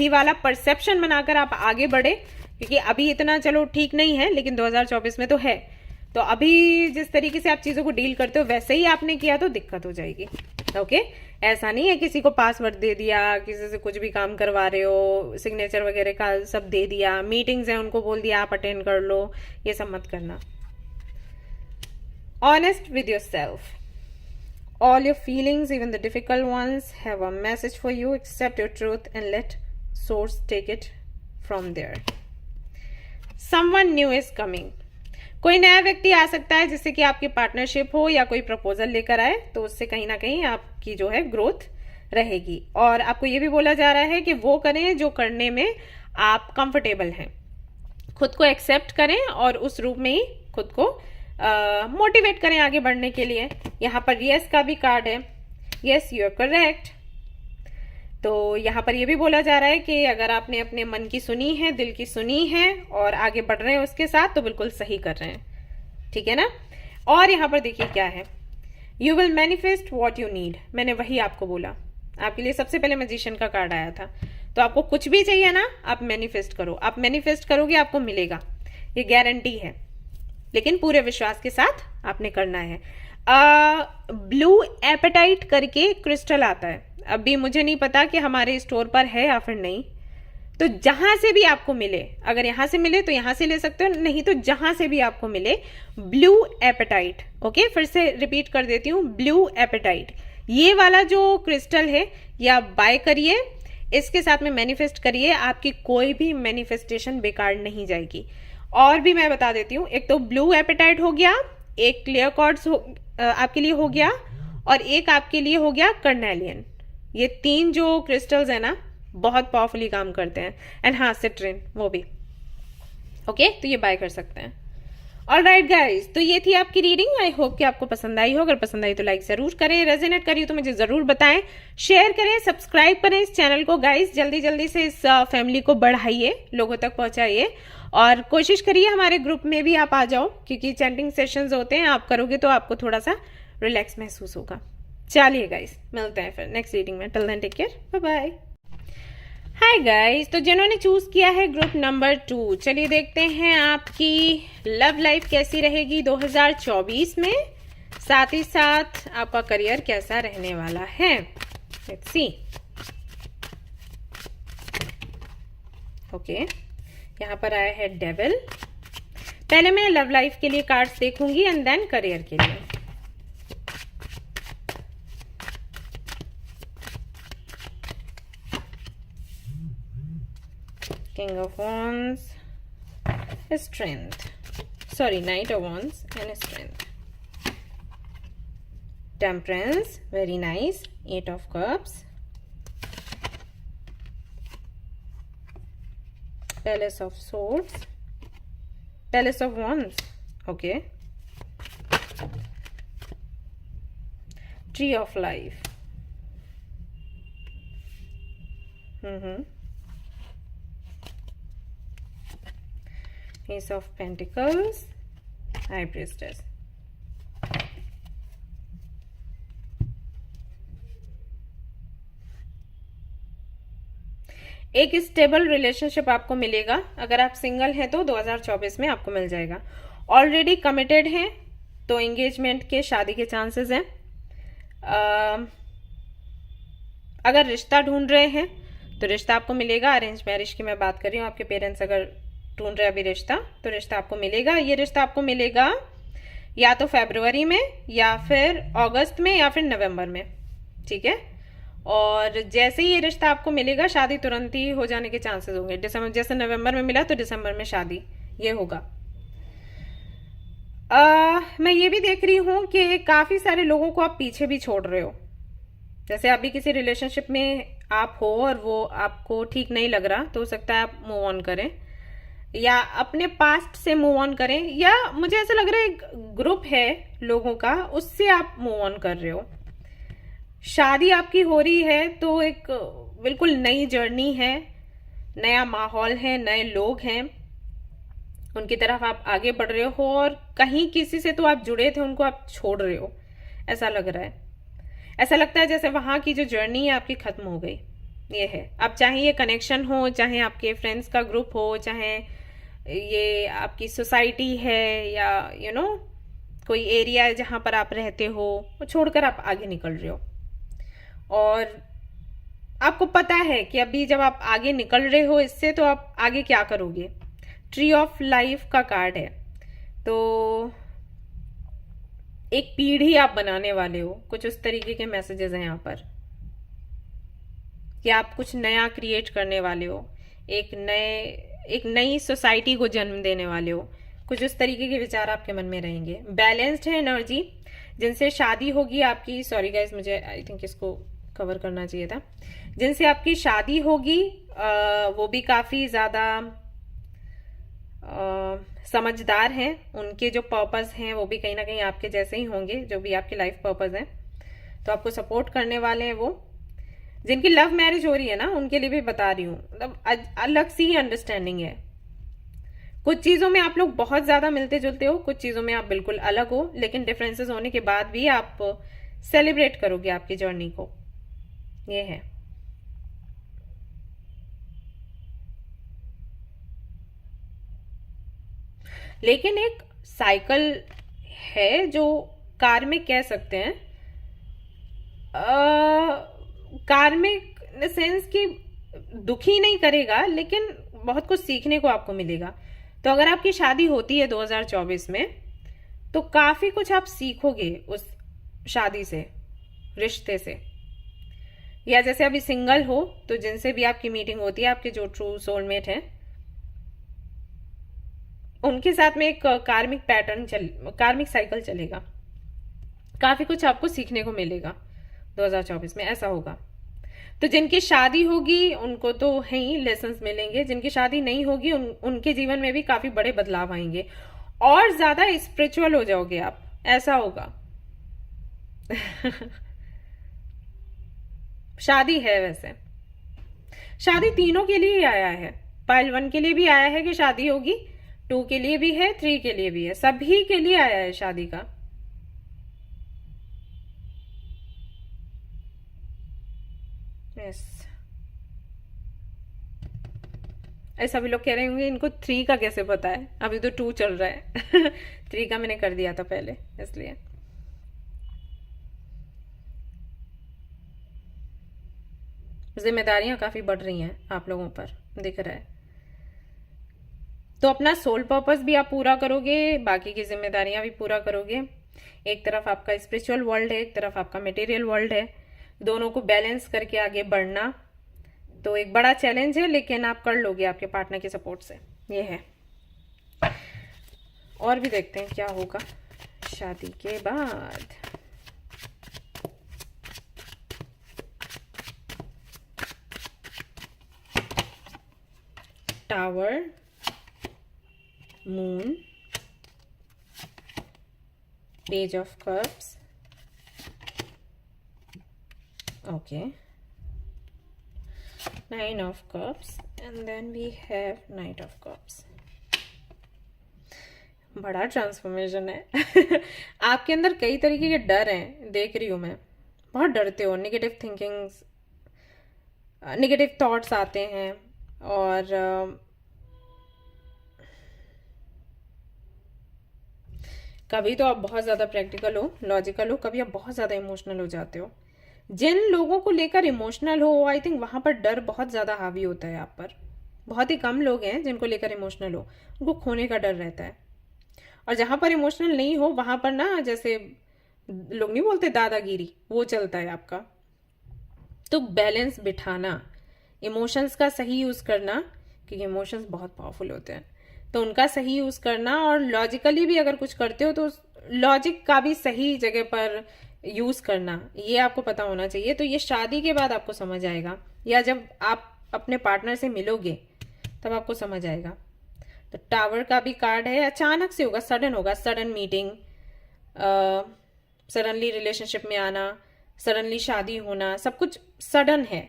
वाला परसेप्शन बनाकर आप आगे बढ़े, क्योंकि अभी इतना चलो ठीक नहीं है, लेकिन 2024 में तो है। तो अभी जिस तरीके से आप चीजों को डील करते हो वैसे ही आपने किया तो दिक्कत हो जाएगी। ओके, ऐसा नहीं है किसी को पासवर्ड दे दिया, किसी से कुछ भी काम करवा रहे हो, सिग्नेचर वगैरह का सब दे दिया, मीटिंग्स हैं उनको बोल दिया आप अटेंड कर लो, ये सब मत करना। Honest with yourself. All your feelings, even the difficult ones, have a message for you. Accept your truth and let source take it from there. Someone new is coming. कोई नया व्यक्ति आ सकता है जिससे कि आपकी पार्टनरशिप हो या कोई प्रपोजल लेकर आए, तो उससे कहीं ना कहीं आपकी जो है ग्रोथ रहेगी। और आपको ये भी बोला जा रहा है कि वो करें जो करने में आप कंफर्टेबल हैं। खुद को एक्सेप्ट करें और उस रूप में ही खुद को मोटिवेट करें आगे बढ़ने के लिए। यहाँ पर यस का भी कार्ड है, यस यू आर करेक्ट। तो यहाँ पर यह भी बोला जा रहा है कि अगर आपने अपने मन की सुनी है, दिल की सुनी है और आगे बढ़ रहे हैं उसके साथ, तो बिल्कुल सही कर रहे हैं। ठीक है ना। और यहाँ पर देखिए क्या है, you will manifest what you need. मैंने वही आपको बोला, आपके लिए सबसे पहले मैजिशियन का कार्ड आया था। तो आपको कुछ भी चाहिए ना, आप मैनिफेस्ट करो। आप मैनिफेस्ट करोगे आपको मिलेगा, ये गारंटी है, लेकिन पूरे विश्वास के साथ आपने करना है। ब्लू एपेटाइट करके क्रिस्टल आता है, अभी मुझे नहीं पता कि हमारे स्टोर पर है या फिर नहीं। तो जहां से भी आपको मिले, अगर यहां से मिले तो यहां से ले सकते हो, नहीं तो जहां से भी आपको मिले ब्लू एपेटाइट। ओके, फिर से रिपीट कर देती हूँ, ब्लू एपेटाइट ये वाला जो क्रिस्टल है, या बाय करिए, इसके साथ में मैनिफेस्ट करिए, आपकी कोई भी मैनिफेस्टेशन बेकार नहीं जाएगी। और भी मैं बता देती हूँ, एक तो ब्लू एपेटाइट हो गया, एक क्लियर क्वार्ट्ज आपके लिए हो गया, और एक आपके लिए हो गया कार्नेलियन। ये तीन जो क्रिस्टल्स है ना, बहुत पावरफुली काम करते हैं। एंड हाँ, सिट्रिन वो भी। ओके, तो ये बाय कर सकते हैं। ऑलराइट गाइस, तो ये थी आपकी रीडिंग। आई होप कि आपको पसंद आई हो। अगर पसंद आई तो लाइक जरूर करें, रेजोनेट करिए तो मुझे जरूर बताएं, शेयर करें, सब्सक्राइब करें इस चैनल को गाइस। जल्दी जल्दी से इस फैमिली को बढ़ाइए, लोगों तक पहुंचाइए, और कोशिश करिए हमारे ग्रुप में भी आप आ जाओ, क्योंकि चैंटिंग सेशंस होते हैं, आप करोगे तो आपको थोड़ा सा रिलैक्स महसूस होगा। चलिए गाइस, मिलते हैं फिर नेक्स्ट रीडिंग में। Till then take care, bye bye. Hi guys, तो जिन्होंने चूज किया है ग्रुप नंबर 2, चलिए देखते हैं आपकी लव लाइफ कैसी रहेगी 2024 में, साथ ही साथ आपका करियर कैसा रहने वाला है। Let's see. ओके, यहाँ पर आया है डेविल। पहले मैं लव लाइफ के लिए कार्ड्स देखूंगी एंड देन करियर के लिए। King of Wands, Strength. Sorry, Knight of Wands and Strength. Temperance, very nice. 8 of Cups. Palace of Swords. Palace of Wands. Okay. Tree of Life. Ace of Pentacles, High Priestess. एक stable relationship आपको मिलेगा। अगर आप single हैं तो 2024 में आपको मिल जाएगा। ऑलरेडी कमिटेड हैं तो एंगेजमेंट के, शादी के चांसेस हैं। अगर रिश्ता ढूंढ रहे हैं तो रिश्ता आपको मिलेगा। अरेंज मैरिज की मैं बात कर रही हूँ। आपके पेरेंट्स अगर ढूंढ रहे अभी रिश्ता, तो रिश्ता आपको मिलेगा। ये रिश्ता आपको मिलेगा या तो फरवरी में, या फिर अगस्त में, या फिर नवंबर में, ठीक है। और जैसे ही ये रिश्ता आपको मिलेगा, शादी तुरंत ही हो जाने के चांसेस होंगे। दिसंबर, जैसे नवंबर में मिला तो दिसंबर में शादी, ये होगा। मैं ये भी देख रही हूँ कि काफी सारे लोगों को आप पीछे भी छोड़ रहे हो। जैसे अभी किसी रिलेशनशिप में आप हो और वो आपको ठीक नहीं लग रहा, तो हो सकता है आप मूव ऑन करें या अपने पास्ट से मूव ऑन करें, या मुझे ऐसा लग रहा है एक ग्रुप है लोगों का, उससे आप मूव ऑन कर रहे हो। शादी आपकी हो रही है तो एक बिल्कुल नई जर्नी है, नया माहौल है, नए लोग हैं, उनकी तरफ आप आगे बढ़ रहे हो। और कहीं किसी से तो आप जुड़े थे, उनको आप छोड़ रहे हो, ऐसा लग रहा है। ऐसा लगता है जैसे वहां की जो जर्नी है आपकी खत्म हो गई। ये है, अब चाहे ये कनेक्शन हो, चाहे आपके फ्रेंड्स का ग्रुप हो, चाहे ये आपकी सोसाइटी है, या कोई एरिया है जहां पर आप रहते हो, वो छोड़कर आप आगे निकल रहे हो। और आपको पता है कि अभी जब आप आगे निकल रहे हो इससे, तो आप आगे क्या करोगे। ट्री ऑफ लाइफ का कार्ड है, तो एक पीढ़ी आप बनाने वाले हो, कुछ उस तरीके के मैसेजेस हैं यहाँ पर कि आप कुछ नया क्रिएट करने वाले हो, एक नई सोसाइटी को जन्म देने वाले हो। कुछ उस तरीके के विचार आपके मन में रहेंगे। बैलेंस्ड है एनर्जी। जिनसे शादी होगी आपकी, सॉरी गाइज, मुझे आई थिंक इसको कवर करना चाहिए था। जिनसे आपकी शादी होगी वो भी काफी ज्यादा समझदार हैं। उनके जो पर्पस हैं वो भी कहीं ना कहीं आपके जैसे ही होंगे, जो भी आपके लाइफ पर्पस हैं, तो आपको सपोर्ट करने वाले हैं वो। जिनकी लव मैरिज हो रही है ना, उनके लिए भी बता रही हूँ, मतलब अलग सी अंडरस्टैंडिंग है। कुछ चीजों में आप लोग बहुत ज्यादा मिलते जुलते हो, कुछ चीजों में आप बिल्कुल अलग हो, लेकिन डिफरेंसेस होने के बाद भी आप सेलिब्रेट करोगे आपकी जर्नी को। ये है। लेकिन एक साइकिल है जो कार्मिक कह सकते हैं, कार्मिक इन सेंस कि दुखी नहीं करेगा, लेकिन बहुत कुछ सीखने को आपको मिलेगा। तो अगर आपकी शादी होती है 2024 में, तो काफी कुछ आप सीखोगे उस शादी से, रिश्ते से। या जैसे अभी सिंगल हो तो जिनसे भी आपकी मीटिंग होती है, आपके जो ट्रू सोलमेट हैं, उनके साथ में एक कार्मिक कार्मिक साइकिल चलेगा। काफी कुछ आपको सीखने को मिलेगा 2024 में, ऐसा होगा। तो जिनकी शादी होगी उनको तो है ही लेसन्स मिलेंगे, जिनकी शादी नहीं होगी उनके जीवन में भी काफी बड़े बदलाव आएंगे और ज्यादा स्पिरिचुअल हो जाओगे आप, ऐसा होगा। शादी है, वैसे शादी तीनों के लिए ही आया है। पाइल 1 के लिए भी आया है कि शादी होगी, 2 के लिए भी है, 3 के लिए भी है, सभी के लिए आया है शादी का। यस, ऐसा भी लोग कह रहे होंगे इनको 3 का कैसे पता है, अभी तो 2 चल रहा है 3 का मैंने कर दिया था पहले, इसलिए। जिम्मेदारियां काफी बढ़ रही हैं आप लोगों पर, दिख रहा है। तो अपना सोल पर्पस भी आप पूरा करोगे, बाकी की जिम्मेदारियां भी पूरा करोगे। एक तरफ आपका स्पिरिचुअल वर्ल्ड है, एक तरफ आपका मटेरियल वर्ल्ड है, दोनों को बैलेंस करके आगे बढ़ना तो एक बड़ा चैलेंज है, लेकिन आप कर लोगे आपके पार्टनर के सपोर्ट से, ये है। और भी देखते हैं क्या होगा शादी के बाद। Tower, moon, page of cups, okay, 9 of cups, and then we have Knight of cups. बड़ा ट्रांसफॉर्मेशन है आपके अंदर कई तरीके के डर हैं, देख रही हूं मैं, बहुत डरते हो, नेगेटिव थिंकिंग्स, नेगेटिव थॉट्स आते हैं, और कभी तो आप बहुत ज़्यादा प्रैक्टिकल हो, लॉजिकल हो, कभी आप बहुत ज़्यादा इमोशनल हो जाते हो। जिन लोगों को लेकर इमोशनल हो, आई थिंक वहां पर डर बहुत ज़्यादा हावी होता है आप पर। बहुत ही कम लोग हैं जिनको लेकर इमोशनल हो, उनको खोने का डर रहता है। और जहां पर इमोशनल नहीं हो वहां पर ना, जैसे लोग नहीं बोलते दादागिरी, वो चलता है आपका। तो बैलेंस बिठाना, इमोशंस का सही यूज करना, क्योंकि इमोशंस बहुत पावरफुल होते हैं, तो उनका सही यूज करना, और लॉजिकली भी अगर कुछ करते हो तो लॉजिक का भी सही जगह पर यूज करना, ये आपको पता होना चाहिए। तो ये शादी के बाद आपको समझ आएगा, या जब आप अपने पार्टनर से मिलोगे तब आपको समझ आएगा। तो टावर का भी कार्ड है, अचानक से होगा, सडन होगा, सडन मीटिंग, सडनली रिलेशनशिप में आना, सडनली शादी होना, सब कुछ सडन है,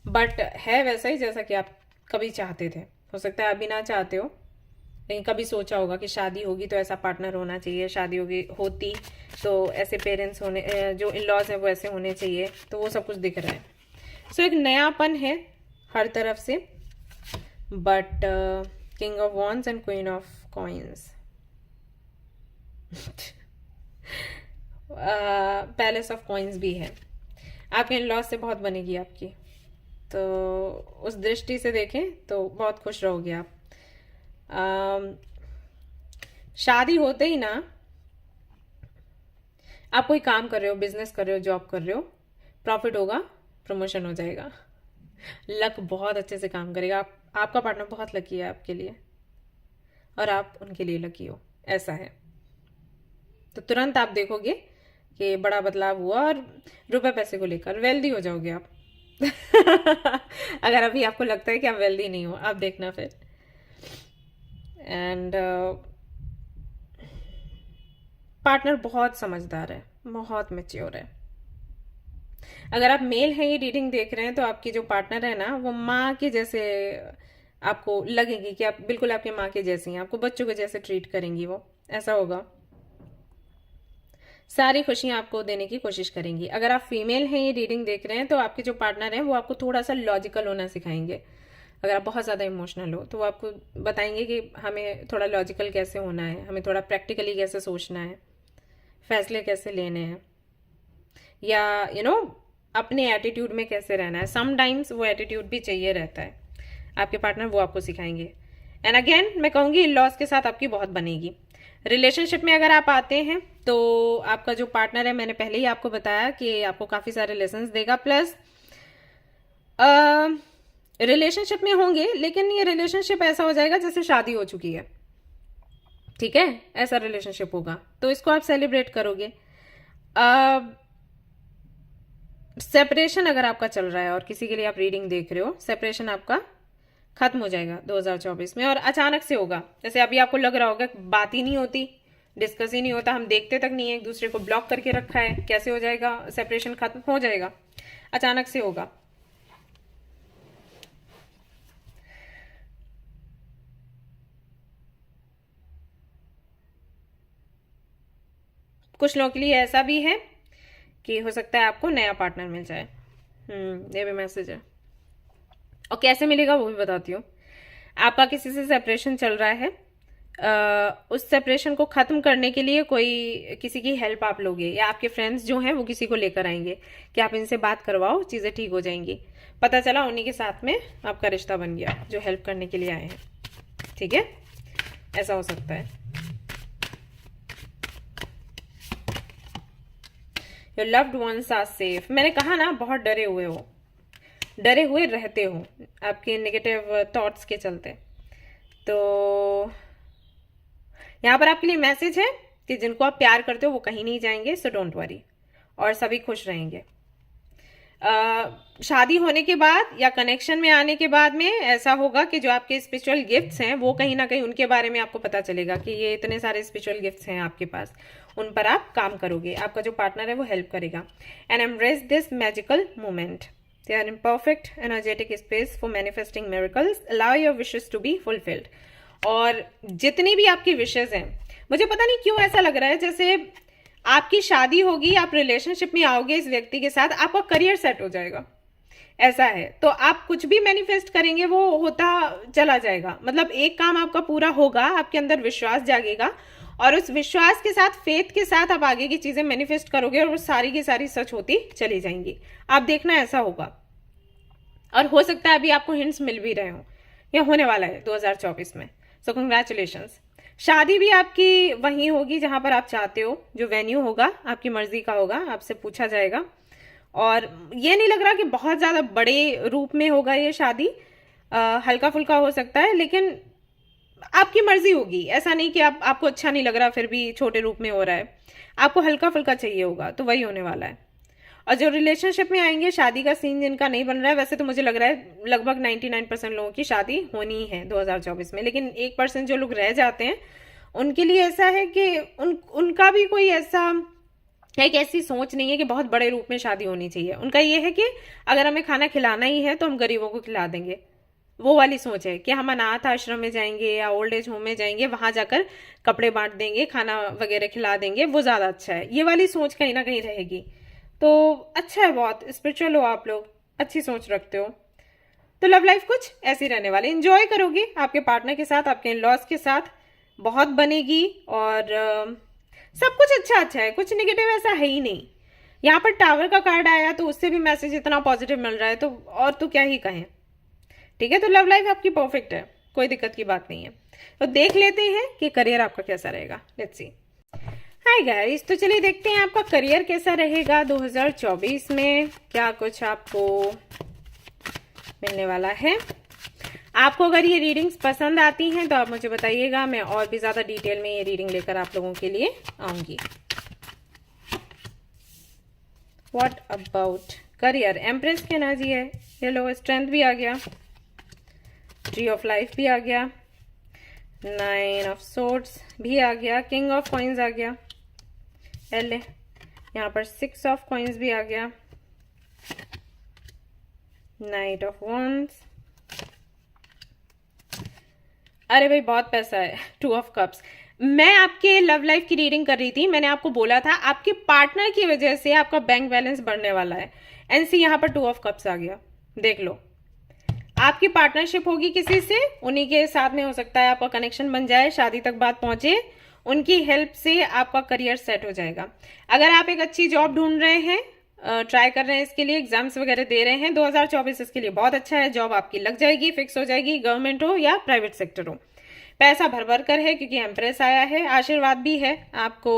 बट है वैसा ही जैसा कि आप कभी चाहते थे। हो सकता है अभी ना चाहते हो, लेकिन कभी सोचा होगा कि शादी होगी तो ऐसा पार्टनर होना चाहिए, शादी होती तो ऐसे पेरेंट्स होने, जो इन लॉज है वो ऐसे होने चाहिए, तो वो सब कुछ दिख रहा है। सो एक नयापन है हर तरफ से, but king of wands and queen of coins, palace of coins भी है। आपके इन लॉज से बहुत बनेगी आपकी, तो उस दृष्टि से देखें तो बहुत खुश रहोगे आप। शादी होते ही ना, आप कोई काम कर रहे हो, बिजनेस कर रहे हो, जॉब कर रहे हो, प्रॉफिट होगा, प्रमोशन हो जाएगा, लक बहुत अच्छे से काम करेगा। आपका पार्टनर बहुत लकी है आपके लिए, और आप उनके लिए लकी हो, ऐसा है। तो तुरंत आप देखोगे कि बड़ा बदलाव हुआ, और रुपए पैसे को लेकर वेल्दी हो जाओगे आप अगर अभी आपको लगता है कि आप वेल्दी नहीं हो, आप देखना फिर। एंड पार्टनर बहुत समझदार है, बहुत मैच्योर है। अगर आप मेल हैं, ये रीडिंग देख रहे हैं, तो आपकी जो पार्टनर है ना, वो माँ के जैसे आपको लगेगी कि आप बिल्कुल आपकी माँ के जैसी हैं, आपको बच्चों के जैसे ट्रीट करेंगी, वो ऐसा होगा। सारी खुशियां आपको देने की कोशिश करेंगी। अगर आप फीमेल हैं, ये रीडिंग देख रहे हैं, तो आपके जो पार्टनर हैं वो आपको थोड़ा सा लॉजिकल होना सिखाएंगे। अगर आप बहुत ज़्यादा इमोशनल हो तो वो आपको बताएंगे कि हमें थोड़ा लॉजिकल कैसे होना है, हमें थोड़ा प्रैक्टिकली कैसे सोचना है, फैसले कैसे लेने हैं, या अपने एटीट्यूड में कैसे रहना है। समटाइम्स वो एटीट्यूड भी चाहिए रहता है, आपके पार्टनर वो आपको सिखाएंगे। एंड अगेन मैं कहूँगी इन लॉज के साथ आपकी बहुत बनेगी। रिलेशनशिप में अगर आप आते हैं तो आपका जो पार्टनर है, मैंने पहले ही आपको बताया कि आपको काफ़ी सारे लेसन्स देगा, प्लस रिलेशनशिप में होंगे, लेकिन ये रिलेशनशिप ऐसा हो जाएगा जैसे शादी हो चुकी है, ठीक है, ऐसा रिलेशनशिप होगा, तो इसको आप सेलिब्रेट करोगे। सेपरेशन अगर आपका चल रहा है और किसी के लिए आप रीडिंग देख रहे हो, सेपरेशन आपका खत्म हो जाएगा 2024 में, और अचानक से होगा। जैसे अभी आपको लग रहा होगा बात ही नहीं होती, डिस्कस ही नहीं होता, हम देखते तक नहीं है, एक दूसरे को ब्लॉक करके रखा है, कैसे हो जाएगा सेपरेशन, खत्म हो जाएगा, अचानक से होगा। कुछ लोगों के लिए ऐसा भी है कि हो सकता है आपको नया पार्टनर मिल जाए, ये भी मैसेज है। और कैसे मिलेगा वो भी बताती हूँ। आपका किसी से सेपरेशन चल रहा है, उस सेपरेशन को खत्म करने के लिए कोई किसी की हेल्प आप लोगे, या आपके फ्रेंड्स जो हैं वो किसी को लेकर आएंगे कि आप इनसे बात करवाओ, चीजें ठीक हो जाएंगी। पता चला उन्हीं के साथ में आपका रिश्ता बन गया जो हेल्प करने के लिए आए हैं। ठीक है, ऐसा हो सकता है। Your loved ones are safe. मैंने कहा ना, बहुत डरे हुए हो, डरे हुए रहते हो आपके नेगेटिव थॉट्स के चलते। तो यहाँ पर आपके लिए मैसेज है कि जिनको आप प्यार करते हो वो कहीं नहीं जाएंगे, सो डोंट वरी, और सभी खुश रहेंगे। शादी होने के बाद या कनेक्शन में आने के बाद में ऐसा होगा कि जो आपके स्पिरिचुअल गिफ्ट्स हैं वो कहीं ना कहीं उनके बारे में आपको पता चलेगा कि ये इतने सारे स्पिरिचुअल गिफ्ट्स हैं आपके पास, उन पर आप काम करोगे, आपका जो पार्टनर है वो हेल्प करेगा। And embrace this magical moment. They are in perfect energetic space for manifesting miracles. Allow your wishes to be fulfilled. और जितनी भी आपकी विशेष हैं, मुझे पता नहीं क्यों ऐसा लग रहा है जैसे आपकी शादी होगी, आप रिलेशनशिप में आओगे इस व्यक्ति के साथ, आपका करियर सेट हो जाएगा, ऐसा है। तो आप कुछ भी मैनिफेस्ट करेंगे वो होता चला जाएगा। मतलब एक काम आपका पूरा होगा, आपके अंदर विश्वास जागेगा, और उस विश्वास के साथ, फेथ के साथ आप आगे की चीजें मैनिफेस्ट करोगे और वो सारी की सारी सच होती चली जाएंगी। आप देखना ऐसा होगा। और हो सकता है अभी आपको हिंट्स मिल भी रहे हो, या होने वाला है 2024 में। सो कंग्रेचुलेशंस। शादी भी आपकी वहीं होगी जहां पर आप चाहते हो, जो वेन्यू होगा आपकी मर्जी का होगा, आपसे पूछा जाएगा। और ये नहीं लग रहा कि बहुत ज्यादा बड़े रूप में होगा ये शादी, हल्का फुल्का हो सकता है, लेकिन आपकी मर्जी होगी। ऐसा नहीं कि आपको अच्छा नहीं लग रहा फिर भी छोटे रूप में हो रहा है, आपको हल्का फुल्का चाहिए होगा, तो वही होने वाला है। और जो रिलेशनशिप में आएंगे, शादी का सीन जिनका नहीं बन रहा है, वैसे तो मुझे लग रहा है लगभग 99% लोगों की शादी होनी है 2024 में, लेकिन 1% जो लोग रह जाते हैं उनके लिए ऐसा है कि उनका भी कोई ऐसा एक ऐसी सोच नहीं है कि बहुत बड़े रूप में शादी होनी चाहिए। उनका ये है कि अगर हमें खाना खिलाना ही है तो हम गरीबों को खिला देंगे, वो वाली सोच है कि हम अनाथ आश्रम में जाएंगे या ओल्ड एज होम में जाएंगे, वहां जाकर कपड़े बांट देंगे, खाना वगैरह खिला देंगे, वो ज्यादा अच्छा है। ये वाली सोच कहीं ना कहीं रहेगी। तो अच्छा है, बहुत स्पिरिचुअल हो आप लोग, अच्छी सोच रखते हो। तो लव लाइफ कुछ ऐसी रहने वाली, एंजॉय करोगे आपके पार्टनर के साथ, आपके इन-लॉज के साथ, बहुत बनेगी। और सब कुछ अच्छा है, कुछ निगेटिव ऐसा है ही नहीं। यहाँ पर टावर का कार्ड आया तो उससे भी मैसेज इतना पॉजिटिव मिल रहा है, तो और तो क्या ही कहें। ठीक है, तो लव लाइफ आपकी परफेक्ट है, कोई दिक्कत की बात नहीं है। तो देख लेते हैं कि करियर आपका कैसा रहेगा। Let's see. हाय गाइस, तो चलिए देखते हैं आपका करियर कैसा रहेगा 2024 में, क्या कुछ आपको मिलने वाला है। आपको अगर ये रीडिंग्स पसंद आती हैं तो आप मुझे बताइएगा, मैं और भी ज्यादा डिटेल में ये रीडिंग लेकर आप लोगों के लिए आऊंगी। What about career? एम्प्रेस की एनर्जी है, ये लो, स्ट्रेंथ भी आ गया, ट्री ऑफ लाइफ भी आ गया, 9 ऑफ सोर्ड्स भी आ गया, किंग ऑफ कॉइन्स आ गया, एल यहाँ पर 6 ऑफ कॉइन्स भी आ गया, नाइट ऑफ वंस, अरे भाई बहुत पैसा है, 2 ऑफ कप्स। मैं आपके लव लाइफ की रीडिंग कर रही थी, मैंने आपको बोला था आपके पार्टनर की वजह से आपका बैंक बैलेंस बढ़ने वाला है। एनसी यहाँ पर 2 ऑफ कप्स आ गया, देख लो। आपकी पार्टनरशिप होगी किसी से, उन्हीं के साथ में हो सकता है आपका कनेक्शन बन जाए, शादी तक बात पहुंचे, उनकी हेल्प से आपका करियर सेट हो जाएगा। अगर आप एक अच्छी जॉब ढूंढ रहे हैं, ट्राई कर रहे हैं इसके लिए, एग्जाम्स वगैरह दे रहे हैं, 2024 इसके लिए बहुत अच्छा है। जॉब आपकी लग जाएगी, फिक्स हो जाएगी, गवर्नमेंट हो या प्राइवेट सेक्टर हो। पैसा भर भर कर है क्योंकि एम्प्रेस आया है, आशीर्वाद भी है आपको।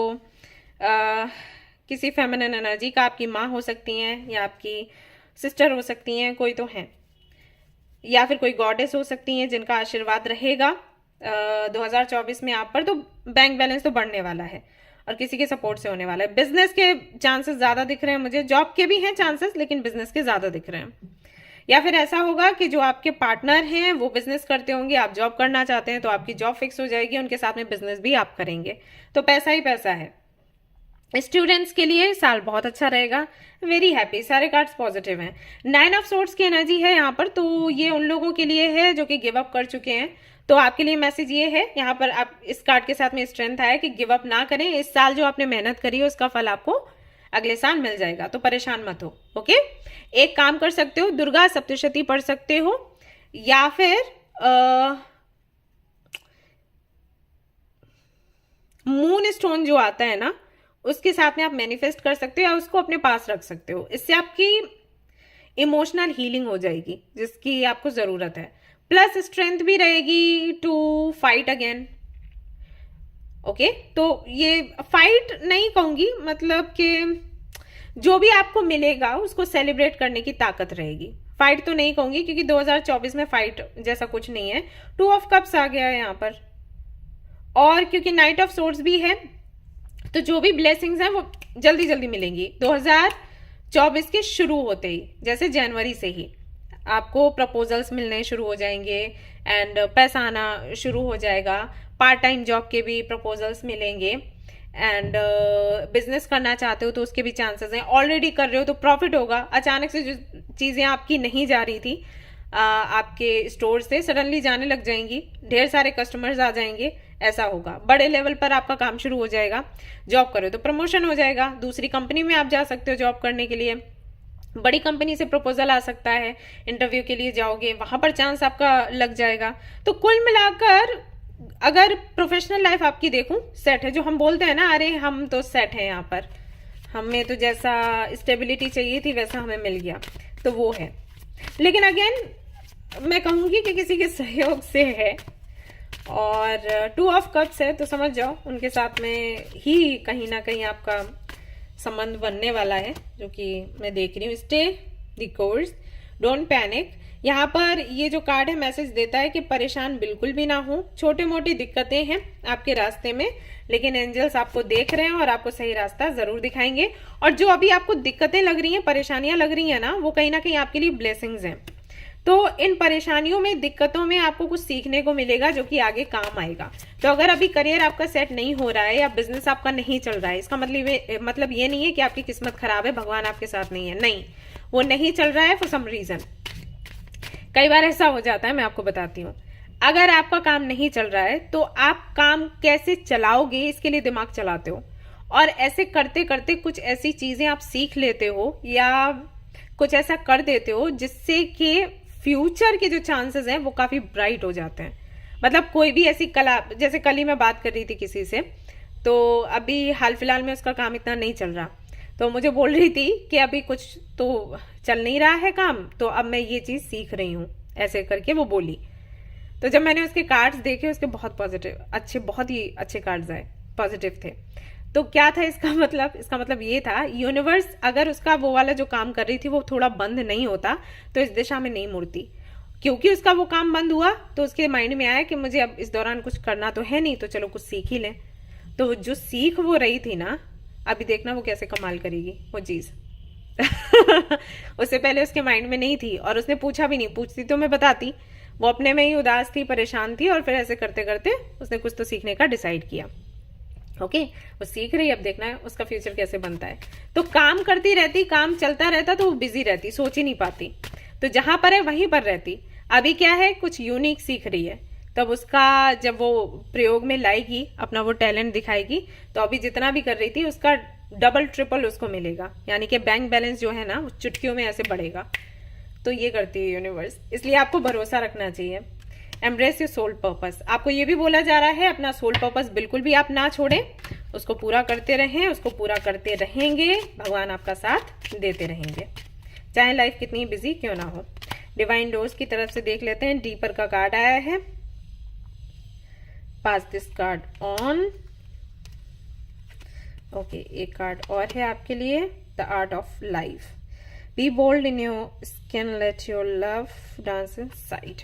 किसी फेमिनिन एनर्जी का, आपकी माँ हो सकती हैं या आपकी सिस्टर हो सकती हैं, कोई तो है, या फिर कोई गॉडेस हो सकती हैं जिनका आशीर्वाद रहेगा 2024 में आप पर। तो बैंक बैलेंस तो बढ़ने वाला है और किसी के सपोर्ट से होने वाला है। बिजनेस के चांसेस ज्यादा दिख रहे हैं मुझे, जॉब के भी हैं चांसेस लेकिन बिजनेस के ज्यादा दिख रहे हैं। या फिर ऐसा होगा कि जो आपके पार्टनर हैं वो बिजनेस करते होंगे, आप जॉब करना चाहते हैं, तो आपकी जॉब फिक्स हो जाएगी, उनके साथ में बिजनेस भी आप करेंगे, तो पैसा ही पैसा है। स्टूडेंट्स के लिए साल बहुत अच्छा रहेगा, वेरी हैप्पी, सारे कार्ड्स पॉजिटिव हैं। 9 ऑफ सोर्ड्स की एनर्जी है यहाँ पर, तो ये उन लोगों के लिए है जो कि गिव अप कर चुके हैं। तो आपके लिए मैसेज ये है यहाँ पर, आप इस कार्ड के साथ में स्ट्रेंथ आया कि गिव अप ना करें। इस साल जो आपने मेहनत करी है उसका फल आपको अगले साल मिल जाएगा, तो परेशान मत हो। ओके, एक काम कर सकते हो, दुर्गा सप्तशती पढ़ सकते हो, या फिर मून स्टोन जो आता है ना, उसके साथ में आप मैनिफेस्ट कर सकते हो या उसको अपने पास रख सकते हो। इससे आपकी इमोशनल हीलिंग हो जाएगी जिसकी आपको जरूरत है, प्लस स्ट्रेंथ भी रहेगी टू फाइट अगेन। ओके, तो ये फाइट नहीं कहूंगी, मतलब कि जो भी आपको मिलेगा उसको सेलिब्रेट करने की ताकत रहेगी। फाइट तो नहीं कहूंगी क्योंकि 2024 में फाइट जैसा कुछ नहीं है। 2 ऑफ कप्स आ गया है यहाँ पर, और क्योंकि नाइट ऑफ सोर्ड्स भी है, तो जो भी ब्लेसिंग्स हैं वो जल्दी जल्दी मिलेंगी 2024 के शुरू होते ही, जैसे जनवरी से ही आपको प्रपोजल्स मिलने शुरू हो जाएंगे एंड पैसा आना शुरू हो जाएगा। पार्ट टाइम जॉब के भी प्रपोजल्स मिलेंगे, एंड बिजनेस करना चाहते हो तो उसके भी चांसेस हैं। ऑलरेडी कर रहे हो तो प्रॉफिट होगा। अचानक से जो चीजें आपकी नहीं जा रही थी आपके स्टोर से, सडनली जाने लग जाएंगी, ढेर सारे कस्टमर्स आ जाएंगे, ऐसा होगा। बड़े लेवल पर आपका काम शुरू हो जाएगा। जॉब करो तो प्रमोशन हो जाएगा, दूसरी कंपनी में आप जा सकते हो जॉब करने के लिए, बड़ी कंपनी से प्रपोजल आ सकता है, इंटरव्यू के लिए जाओगे, वहां पर चांस आपका लग जाएगा। तो कुल मिलाकर अगर प्रोफेशनल लाइफ आपकी देखूं सेट है, जो हम बोलते हैं ना, अरे हम तो सेट हैं यहाँ पर, हमें तो जैसा स्टेबिलिटी चाहिए थी वैसा हमें मिल गया, तो वो है। लेकिन अगेन मैं कहूंगी कि किसी के सहयोग से है, और 2 ऑफ कप्स है, तो समझ जाओ उनके साथ में ही कहीं ना कहीं आपका संबंध बनने वाला है, जो कि मैं देख रही हूँ। Stay the course, don't panic. यहाँ पर ये जो कार्ड है मैसेज देता है कि परेशान बिल्कुल भी ना हो, छोटे मोटी दिक्कतें हैं आपके रास्ते में, लेकिन एंजल्स आपको देख रहे हैं और आपको सही रास्ता जरूर दिखाएंगे। और जो अभी आपको दिक्कतें लग रही हैं, परेशानियां लग रही हैं ना, वो कहीं ना कहीं आपके लिए ब्लेसिंग्स हैं। तो इन परेशानियों में, दिक्कतों में आपको कुछ सीखने को मिलेगा जो कि आगे काम आएगा। तो अगर अभी करियर आपका सेट नहीं हो रहा है या बिजनेस आपका नहीं चल रहा है, इसका मतलब ये नहीं है कि आपकी किस्मत खराब है, भगवान आपके साथ नहीं है, नहीं, वो नहीं चल रहा है फॉर सम रीजन। कई बार ऐसा हो जाता है, मैं आपको बताती हूँ। अगर आपका काम नहीं चल रहा है तो आप काम कैसे चलाओगे इसके लिए दिमाग चलाते हो, और ऐसे करते करते कुछ ऐसी चीजें आप सीख लेते हो या कुछ ऐसा कर देते हो जिससे कि फ्यूचर के जो चांसेस हैं वो काफी ब्राइट हो जाते हैं। मतलब कोई भी ऐसी कला, जैसे कल ही मैं बात कर रही थी किसी से, तो अभी हाल फिलहाल में उसका काम इतना नहीं चल रहा, तो मुझे बोल रही थी कि अभी कुछ तो चल नहीं रहा है काम, तो अब मैं ये चीज सीख रही हूँ, ऐसे करके वो बोली। तो जब मैंने उसके कार्ड्स देखे, उसके बहुत पॉजिटिव, अच्छे, बहुत ही अच्छे कार्ड्स आए, पॉजिटिव थे। तो क्या था इसका मतलब? इसका मतलब ये था, यूनिवर्स अगर उसका वो वाला जो काम कर रही थी वो थोड़ा बंद नहीं होता तो इस दिशा में नहीं मुड़ती। क्योंकि उसका वो काम बंद हुआ तो उसके माइंड में आया कि मुझे अब इस दौरान कुछ करना तो है नहीं, तो चलो कुछ सीख ही लें। तो जो सीख वो रही थी ना, अभी देखना वो कैसे कमाल करेगी वो चीज। उससे पहले उसके माइंड में नहीं थी और उसने पूछा भी नहीं, पूछती तो मैं बताती। वो अपने में ही उदास थी, परेशान थी, और फिर ऐसे करते करते उसने कुछ तो सीखने का डिसाइड किया। ओके, वो सीख रही, अब देखना है उसका फ्यूचर कैसे बनता है। तो काम करती रहती, काम चलता रहता तो वो बिजी रहती, सोच ही नहीं पाती, तो जहां पर है वहीं पर रहती। अभी क्या है, कुछ यूनिक सीख रही है, तब उसका जब वो प्रयोग में लाएगी, अपना वो टैलेंट दिखाएगी, तो अभी जितना भी कर रही थी उसका डबल ट्रिपल उसको मिलेगा। यानी कि बैंक बैलेंस जो है ना, वो चुटकियों में ऐसे बढ़ेगा। तो ये करती है यूनिवर्स, इसलिए आपको भरोसा रखना चाहिए। एम्ब्रेस योर सोल पर्पस, आपको ये भी बोला जा रहा है अपना सोल पर्पस बिल्कुल भी आप ना छोड़ें, उसको पूरा करते रहें, उसको पूरा करते रहेंगे, भगवान आपका साथ देते रहेंगे, चाहे लाइफ कितनी बिजी क्यों ना हो। डिवाइन डोर्स की तरफ से देख लेते हैं, डीपर का कार्ड आया है, pass this card on. Okay, एक कार्ड और है आपके लिए, the art of life. Be bold in your skin, let your love dance inside.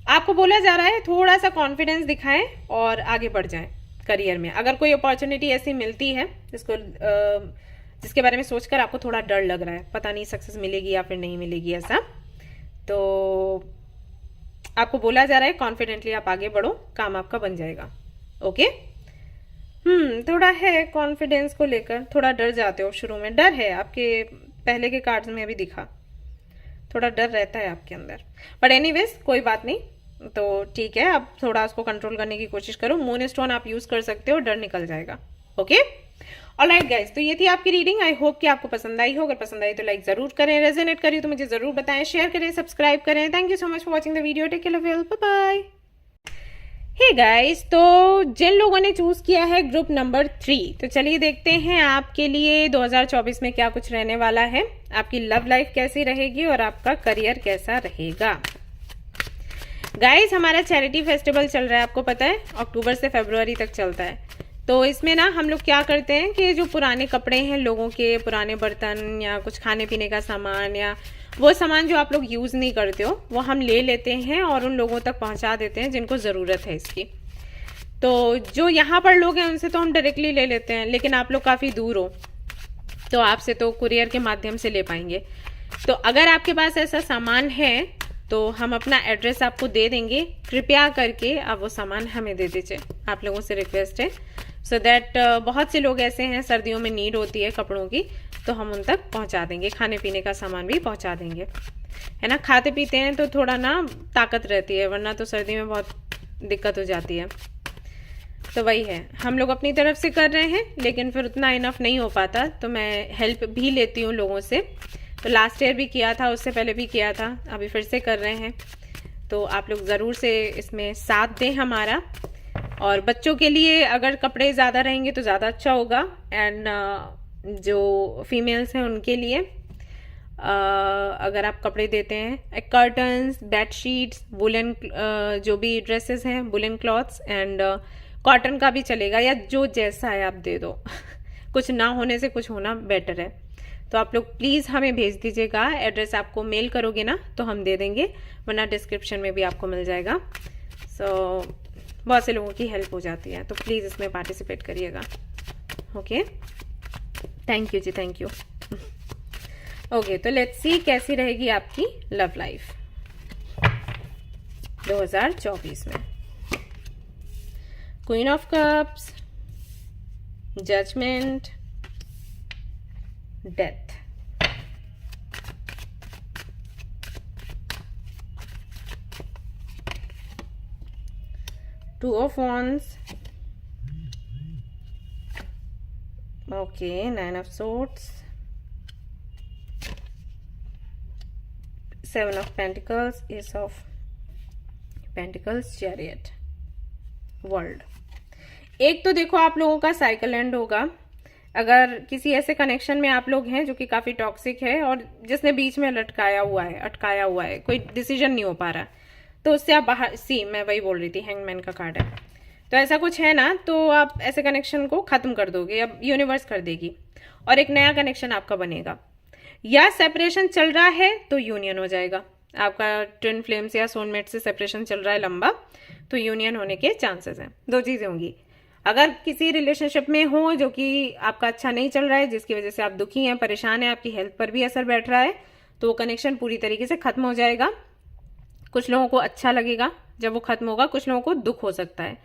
आपको बोला जा रहा है थोड़ा सा कॉन्फिडेंस दिखाएं और आगे बढ़ जाएं करियर में। अगर कोई अपॉर्चुनिटी ऐसी मिलती है जिसके बारे में सोचकर आपको थोड़ा डर लग रहा है, पता नहीं सक्सेस मिलेगी या फिर नहीं मिलेगी ऐसा, तो आपको बोला जा रहा है कॉन्फिडेंटली आप आगे बढ़ो, काम आपका बन जाएगा। ओके, थोड़ा है कॉन्फिडेंस को लेकर, थोड़ा डर जाते हो शुरू में, डर है आपके पहले के कार्ड्स में भी दिखा, थोड़ा डर रहता है आपके अंदर, बट एनीवेज कोई बात नहीं, तो ठीक है, अब थोड़ा उसको कंट्रोल करने की कोशिश करो। मून स्टोन आप यूज कर सकते हो, डर निकल जाएगा। ओके, ऑलराइट गाइस, तो ये थी आपकी रीडिंग। आई होप कि आपको पसंद आई हो। अगर पसंद आई तो लाइक जरूर करें, रेजोनेट करी तो मुझे जरूर बताएं, शेयर करें, सब्सक्राइब करें। Thank you so much for watching the video. Take care, bye bye. Hey guys, तो जिन लोगों ने चूज किया है ग्रुप नंबर 3, तो चलिए देखते हैं आपके लिए 2024 में क्या कुछ रहने वाला है, आपकी लव लाइफ कैसी रहेगी और आपका करियर कैसा रहेगा। गाइस, हमारा चैरिटी फेस्टिवल चल रहा है, आपको पता है, अक्टूबर से फरवरी तक चलता है। तो इसमें ना हम लोग क्या करते हैं कि जो पुराने कपड़े हैं लोगों के, पुराने बर्तन या कुछ खाने पीने का सामान या वो सामान जो आप लोग यूज़ नहीं करते हो, वो हम ले लेते हैं और उन लोगों तक पहुंचा देते हैं जिनको ज़रूरत है इसकी। तो जो यहाँ पर लोग हैं उनसे तो हम डायरेक्टली ले लेते हैं, लेकिन आप लोग काफ़ी दूर हो तो आपसे तो कुरियर के माध्यम से ले पाएंगे। तो अगर आपके पास ऐसा सामान है तो हम अपना एड्रेस आपको दे देंगे, कृपया करके आप वो सामान हमें दे दीजिए। आप लोगों से रिक्वेस्ट है, सो दैट बहुत से लोग ऐसे हैं सर्दियों में नीड होती है कपड़ों की, तो हम उन तक पहुंचा देंगे, खाने पीने का सामान भी पहुंचा देंगे, है ना। खाते पीते हैं तो थोड़ा ना ताकत रहती है, वरना तो सर्दी में बहुत दिक्कत हो जाती है। तो वही है, हम लोग अपनी तरफ से कर रहे हैं, लेकिन फिर उतना इनफ नहीं हो पाता, तो मैं हेल्प भी लेती हूँ लोगों से। तो लास्ट ईयर भी किया था, उससे पहले भी किया था, अभी फिर से कर रहे हैं। तो आप लोग ज़रूर से इसमें साथ दें हमारा। और बच्चों के लिए अगर कपड़े ज़्यादा रहेंगे तो ज़्यादा अच्छा होगा, एंड जो फीमेल्स हैं उनके लिए अगर आप कपड़े देते हैं, कर्टन्स, बेडशीट्स, वुलन जो भी ड्रेसेस हैं, वुलन क्लॉथ्स एंड कॉटन का भी चलेगा, या जो जैसा है आप दे दो कुछ ना होने से कुछ होना बेटर है। तो आप लोग प्लीज़ हमें भेज दीजिएगा, एड्रेस आपको मेल करोगे ना तो हम दे देंगे, वरना डिस्क्रिप्शन में भी आपको मिल जाएगा। सो बहुत से लोगों की हेल्प हो जाती है, तो प्लीज़ इसमें पार्टिसिपेट करिएगा। ओके, थैंक यू जी, थैंक यू। ओके, तो लेट्स सी कैसी रहेगी आपकी लव लाइफ 2024 में। Queen of cups, judgement, death, two of wands, okay, 9 of swords, 7 of pentacles, ace of pentacles, chariot, world. एक तो देखो आप लोगों का साइकिल एंड होगा, अगर किसी ऐसे कनेक्शन में आप लोग हैं जो कि काफी टॉक्सिक है और जिसने बीच में अटकाया हुआ है, कोई डिसीजन नहीं हो पा रहा, तो उससे आप बाहर, मैं वही बोल रही थी, हैंगमैन का कार्ड है, तो ऐसा कुछ है ना, तो आप ऐसे कनेक्शन को खत्म कर दोगे, अब यूनिवर्स कर देगी और एक नया कनेक्शन आपका बनेगा। या सेपरेशन चल रहा है तो यूनियन हो जाएगा, आपका ट्विन फ्लेम से या सोलमेट से सेपरेशन चल रहा है लंबा, तो यूनियन होने के चांसेस हैं। दो चीजें होंगी, अगर किसी रिलेशनशिप में हो जो कि आपका अच्छा नहीं चल रहा है, जिसकी वजह से आप दुखी हैं, परेशान हैं, आपकी हेल्थ पर भी असर बैठ रहा है, तो वो कनेक्शन पूरी तरीके से खत्म हो जाएगा। कुछ लोगों को अच्छा लगेगा जब वो खत्म होगा, कुछ लोगों को दुख हो सकता है,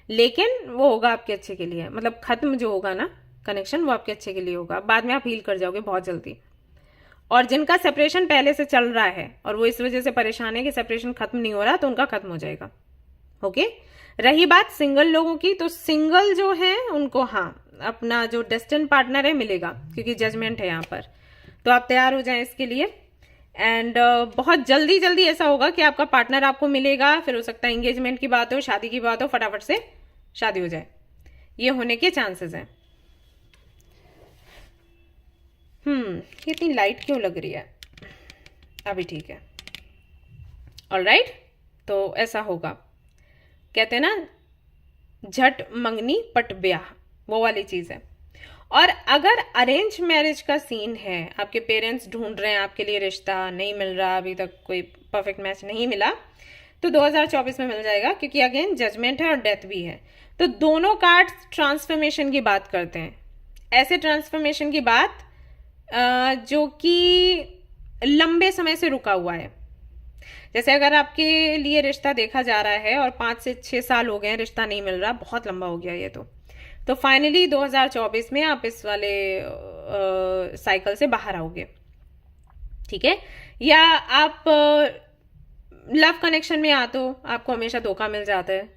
लेकिन वो होगा आपके अच्छे के लिए, मतलब खत्म जो होगा ना कनेक्शन, वो आपके अच्छे के लिए होगा, बाद में आप हील कर जाओगे बहुत जल्दी। और जिनका सेपरेशन पहले से चल रहा है और वो इस वजह से परेशान है कि सेपरेशन खत्म नहीं हो रहा, तो उनका खत्म हो जाएगा। ओके, रही बात सिंगल लोगों की, तो सिंगल जो है उनको हाँ अपना जो डेस्टिन पार्टनर है मिलेगा, क्योंकि जजमेंट है यहाँ पर, तो आप तैयार हो जाएं इसके लिए। एंड बहुत जल्दी जल्दी ऐसा होगा कि आपका पार्टनर आपको मिलेगा, फिर हो सकता है एंगेजमेंट की बात हो, शादी की बात हो, फटाफट से शादी हो जाए, ये होने के चांसेस हैं। ये इतनी लाइट क्यों लग रही है, अभी ठीक है। ऑलराइट, तो ऐसा होगा, कहते हैं ना झट मंगनी पट ब्याह, वो वाली चीज है। और अगर अरेंज मैरिज का सीन है, आपके पेरेंट्स ढूंढ रहे हैं आपके लिए रिश्ता, नहीं मिल रहा, अभी तक कोई परफेक्ट मैच नहीं मिला, तो 2024 में मिल जाएगा, क्योंकि अगेन जजमेंट है और डेथ भी है। तो दोनों कार्ड्स ट्रांसफॉर्मेशन की बात करते हैं, ऐसे ट्रांसफॉर्मेशन की बात जो कि लंबे समय से रुका हुआ है। जैसे अगर आपके लिए रिश्ता देखा जा रहा है और 5 से 6 साल हो गए हैं, रिश्ता नहीं मिल रहा, बहुत लंबा हो गया ये, तो फाइनली 2024 में आप इस वाले साइकिल से बाहर आओगे, ठीक है। या आप लव कनेक्शन में आते हो, आपको हमेशा धोखा मिल जाता है,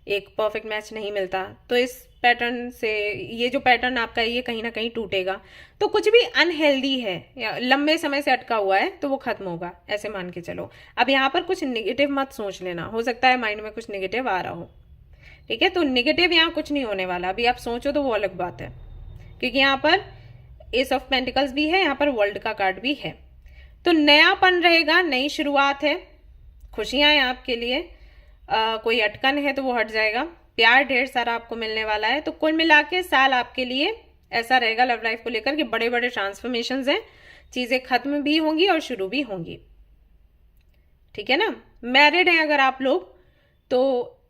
एक परफेक्ट मैच नहीं मिलता, तो इस पैटर्न से ये जो पैटर्न आपका है ये कहीं ना कहीं टूटेगा। तो कुछ भी अनहेल्दी है या लंबे समय से अटका हुआ है तो वो खत्म होगा, ऐसे मान के चलो। अब यहाँ पर कुछ नेगेटिव मत सोच लेना, हो सकता है माइंड में कुछ नेगेटिव आ रहा हो, ठीक है। तो नेगेटिव यहाँ कुछ नहीं होने वाला, अभी आप सोचो तो वो अलग बात है, क्योंकि यहाँ पर एस ऑफ पेंटिकल्स भी है, यहाँ पर वर्ल्ड का कार्ड भी है। तो नयापन रहेगा, नई शुरुआत है, खुशियां हैं आपके लिए, कोई अटकन है तो वो हट जाएगा, प्यार ढेर सारा आपको मिलने वाला है। तो कुल मिला के साल आपके लिए ऐसा रहेगा लव लाइफ को लेकर कि बड़े बड़े ट्रांसफॉर्मेशंस हैं, चीजें खत्म भी होंगी और शुरू भी होंगी, ठीक है ना। मैरिड हैं अगर आप लोग तो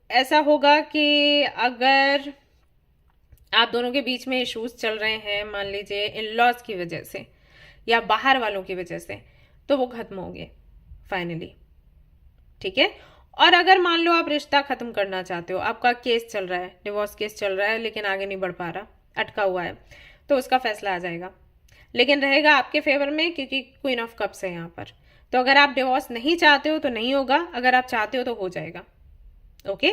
ऐसा होगा कि अगर आप दोनों के बीच में इश्यूज चल रहे हैं, मान लीजिए इन लॉज की वजह से या बाहर वालों की वजह से, तो वो खत्म होंगे फाइनली, ठीक है। और अगर मान लो आप रिश्ता खत्म करना चाहते हो, आपका केस चल रहा है, डिवोर्स केस चल रहा है, लेकिन आगे नहीं बढ़ पा रहा, अटका हुआ है, तो उसका फैसला आ जाएगा, लेकिन रहेगा आपके फेवर में, क्योंकि क्वीन ऑफ कप्स है यहाँ पर। तो अगर आप डिवोर्स नहीं चाहते हो तो नहीं होगा, अगर आप चाहते हो तो हो जाएगा, ओके।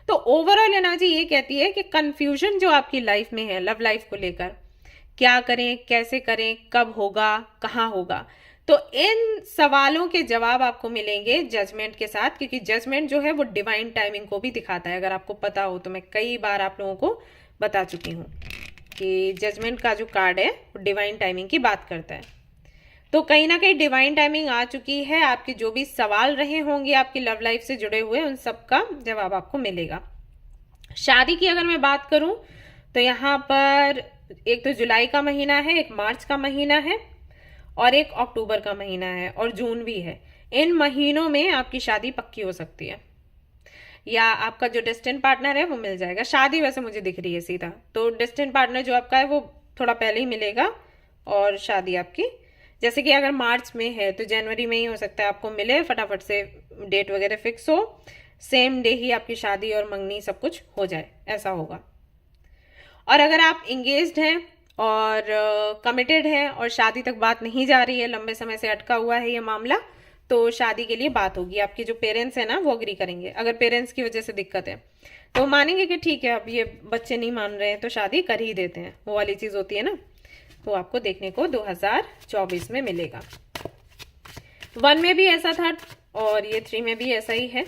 तो ओवरऑल एनर्जी ये कहती है कि कंफ्यूजन जो आपकी लाइफ में है लव लाइफ को लेकर, क्या करें, कैसे करें, कब होगा, कहाँ होगा, तो इन सवालों के जवाब आपको मिलेंगे जजमेंट के साथ, क्योंकि जजमेंट जो है वो डिवाइन टाइमिंग को भी दिखाता है। अगर आपको पता हो तो मैं कई बार आप लोगों को बता चुकी हूँ कि जजमेंट का जो कार्ड है वो डिवाइन टाइमिंग की बात करता है। तो कहीं ना कहीं डिवाइन टाइमिंग आ चुकी है, आपके जो भी सवाल रहे होंगे आपकी लव लाइफ से जुड़े हुए, उन सब का जवाब आपको मिलेगा। शादी की अगर मैं बात करूं तो यहाँ पर एक तो जुलाई का महीना है, एक मार्च का महीना है, और एक अक्टूबर का महीना है, और जून भी है। इन महीनों में आपकी शादी पक्की हो सकती है, या आपका जो डिस्टेंट पार्टनर है वो मिल जाएगा। शादी वैसे मुझे दिख रही है सीधा, तो डिस्टेंट पार्टनर जो आपका है वो थोड़ा पहले ही मिलेगा, और शादी आपकी जैसे कि अगर मार्च में है तो जनवरी में ही हो सकता है आपको मिले, फटाफट से डेट वगैरह फिक्स हो, सेम डे ही आपकी शादी और मंगनी सब कुछ हो जाए, ऐसा होगा। और अगर आप इंगेज्ड हैं और कमिटेड हैं और शादी तक बात नहीं जा रही है, लंबे समय से अटका हुआ है ये मामला, तो शादी के लिए बात होगी। आपके जो पेरेंट्स हैं ना वो अग्री करेंगे। अगर पेरेंट्स की वजह से दिक्कत है तो मानेंगे कि ठीक है अब ये बच्चे नहीं मान रहे हैं तो शादी कर ही देते हैं, वो वाली चीज होती है ना। तो आपको देखने को 2024 में मिलेगा। 1 में भी ऐसा था और ये 3 में भी ऐसा ही है,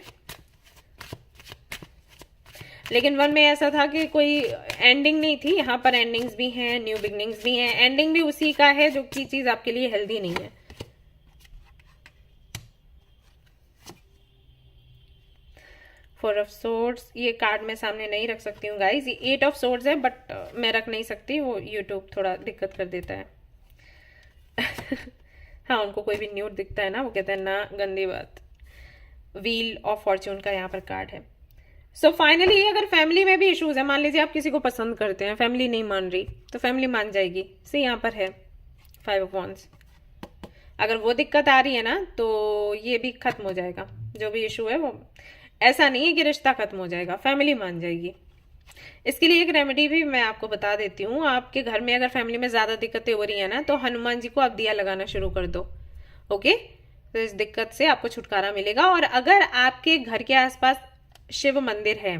लेकिन 1 में ऐसा था कि कोई एंडिंग नहीं थी, यहाँ पर एंडिंग्स भी हैं, न्यू बिगनिंग्स भी हैं। एंडिंग भी उसी का है जो कि चीज आपके लिए हेल्दी नहीं है। फोर ऑफ सोर्ड्स, ये कार्ड मैं सामने नहीं रख सकती हूँ गाइज, ये 8 ऑफ सोर्ड्स है, बट मैं रख नहीं सकती, वो यूट्यूब थोड़ा दिक्कत कर देता है। हाँ, उनको कोई भी न्यूड दिखता है ना, वो कहते हैं ना गंदी बात। व्हील ऑफ फॉर्च्यून का यहाँ पर कार्ड है। सो फाइनली अगर फैमिली में भी इश्यूज है, मान लीजिए आप किसी को पसंद करते हैं, फैमिली नहीं मान रही, तो फैमिली मान जाएगी। से यहाँ पर है 5 ऑफ वॉन्ड्स। अगर वो दिक्कत आ रही है ना तो ये भी खत्म हो जाएगा, जो भी इशू है वो। ऐसा नहीं है कि रिश्ता खत्म हो जाएगा, फैमिली मान जाएगी। इसके लिए एक रेमेडी भी मैं आपको बता देती हूँ। आपके घर में अगर फैमिली में ज्यादा दिक्कतें हो रही है ना, तो हनुमान जी को आप दिया लगाना शुरू कर दो, ओके। तो इस दिक्कत से आपको छुटकारा मिलेगा। और अगर आपके घर के आसपास शिव मंदिर है,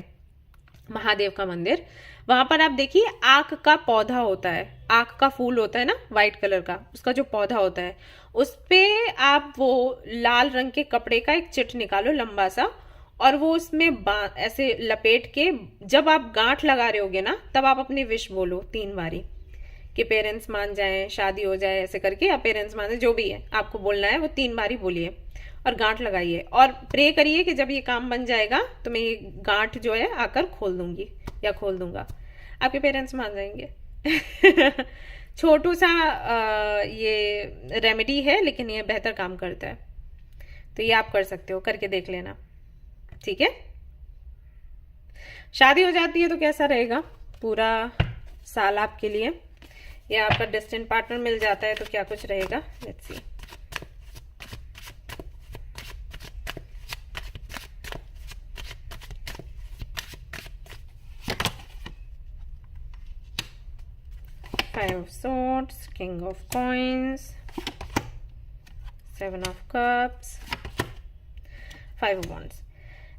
महादेव का मंदिर, वहां पर आप देखिए आक का पौधा होता है, आक का फूल होता है ना व्हाइट कलर का, उसका जो पौधा होता है उस पे आप वो लाल रंग के कपड़े का एक चिट निकालो लंबा सा, और वो उसमें ऐसे लपेट के जब आप गांठ लगा रहे होगे ना, तब आप अपनी विश बोलो 3 बारी कि पेरेंट्स मान जाएं, शादी हो जाए, ऐसे करके, या पेरेंट्स मान जाए, जो भी है आपको बोलना है वो 3 बारी बोलिए और गांठ लगाइए और प्रे करिए कि जब ये काम बन जाएगा तो मैं ये गांठ जो है आकर खोल दूंगी या खोल दूंगा। आपके पेरेंट्स मान जाएंगे। छोटू सा ये रेमेडी है, लेकिन ये बेहतर काम करता है, तो ये आप कर सकते हो, करके देख लेना, ठीक है। शादी हो जाती है तो कैसा रहेगा पूरा साल आपके लिए, या आपका डिस्टेंट पार्टनर मिल जाता है तो क्या कुछ रहेगा, let's see. Five of Swords, King of Coins, 7 of Cups, 5 of Wands.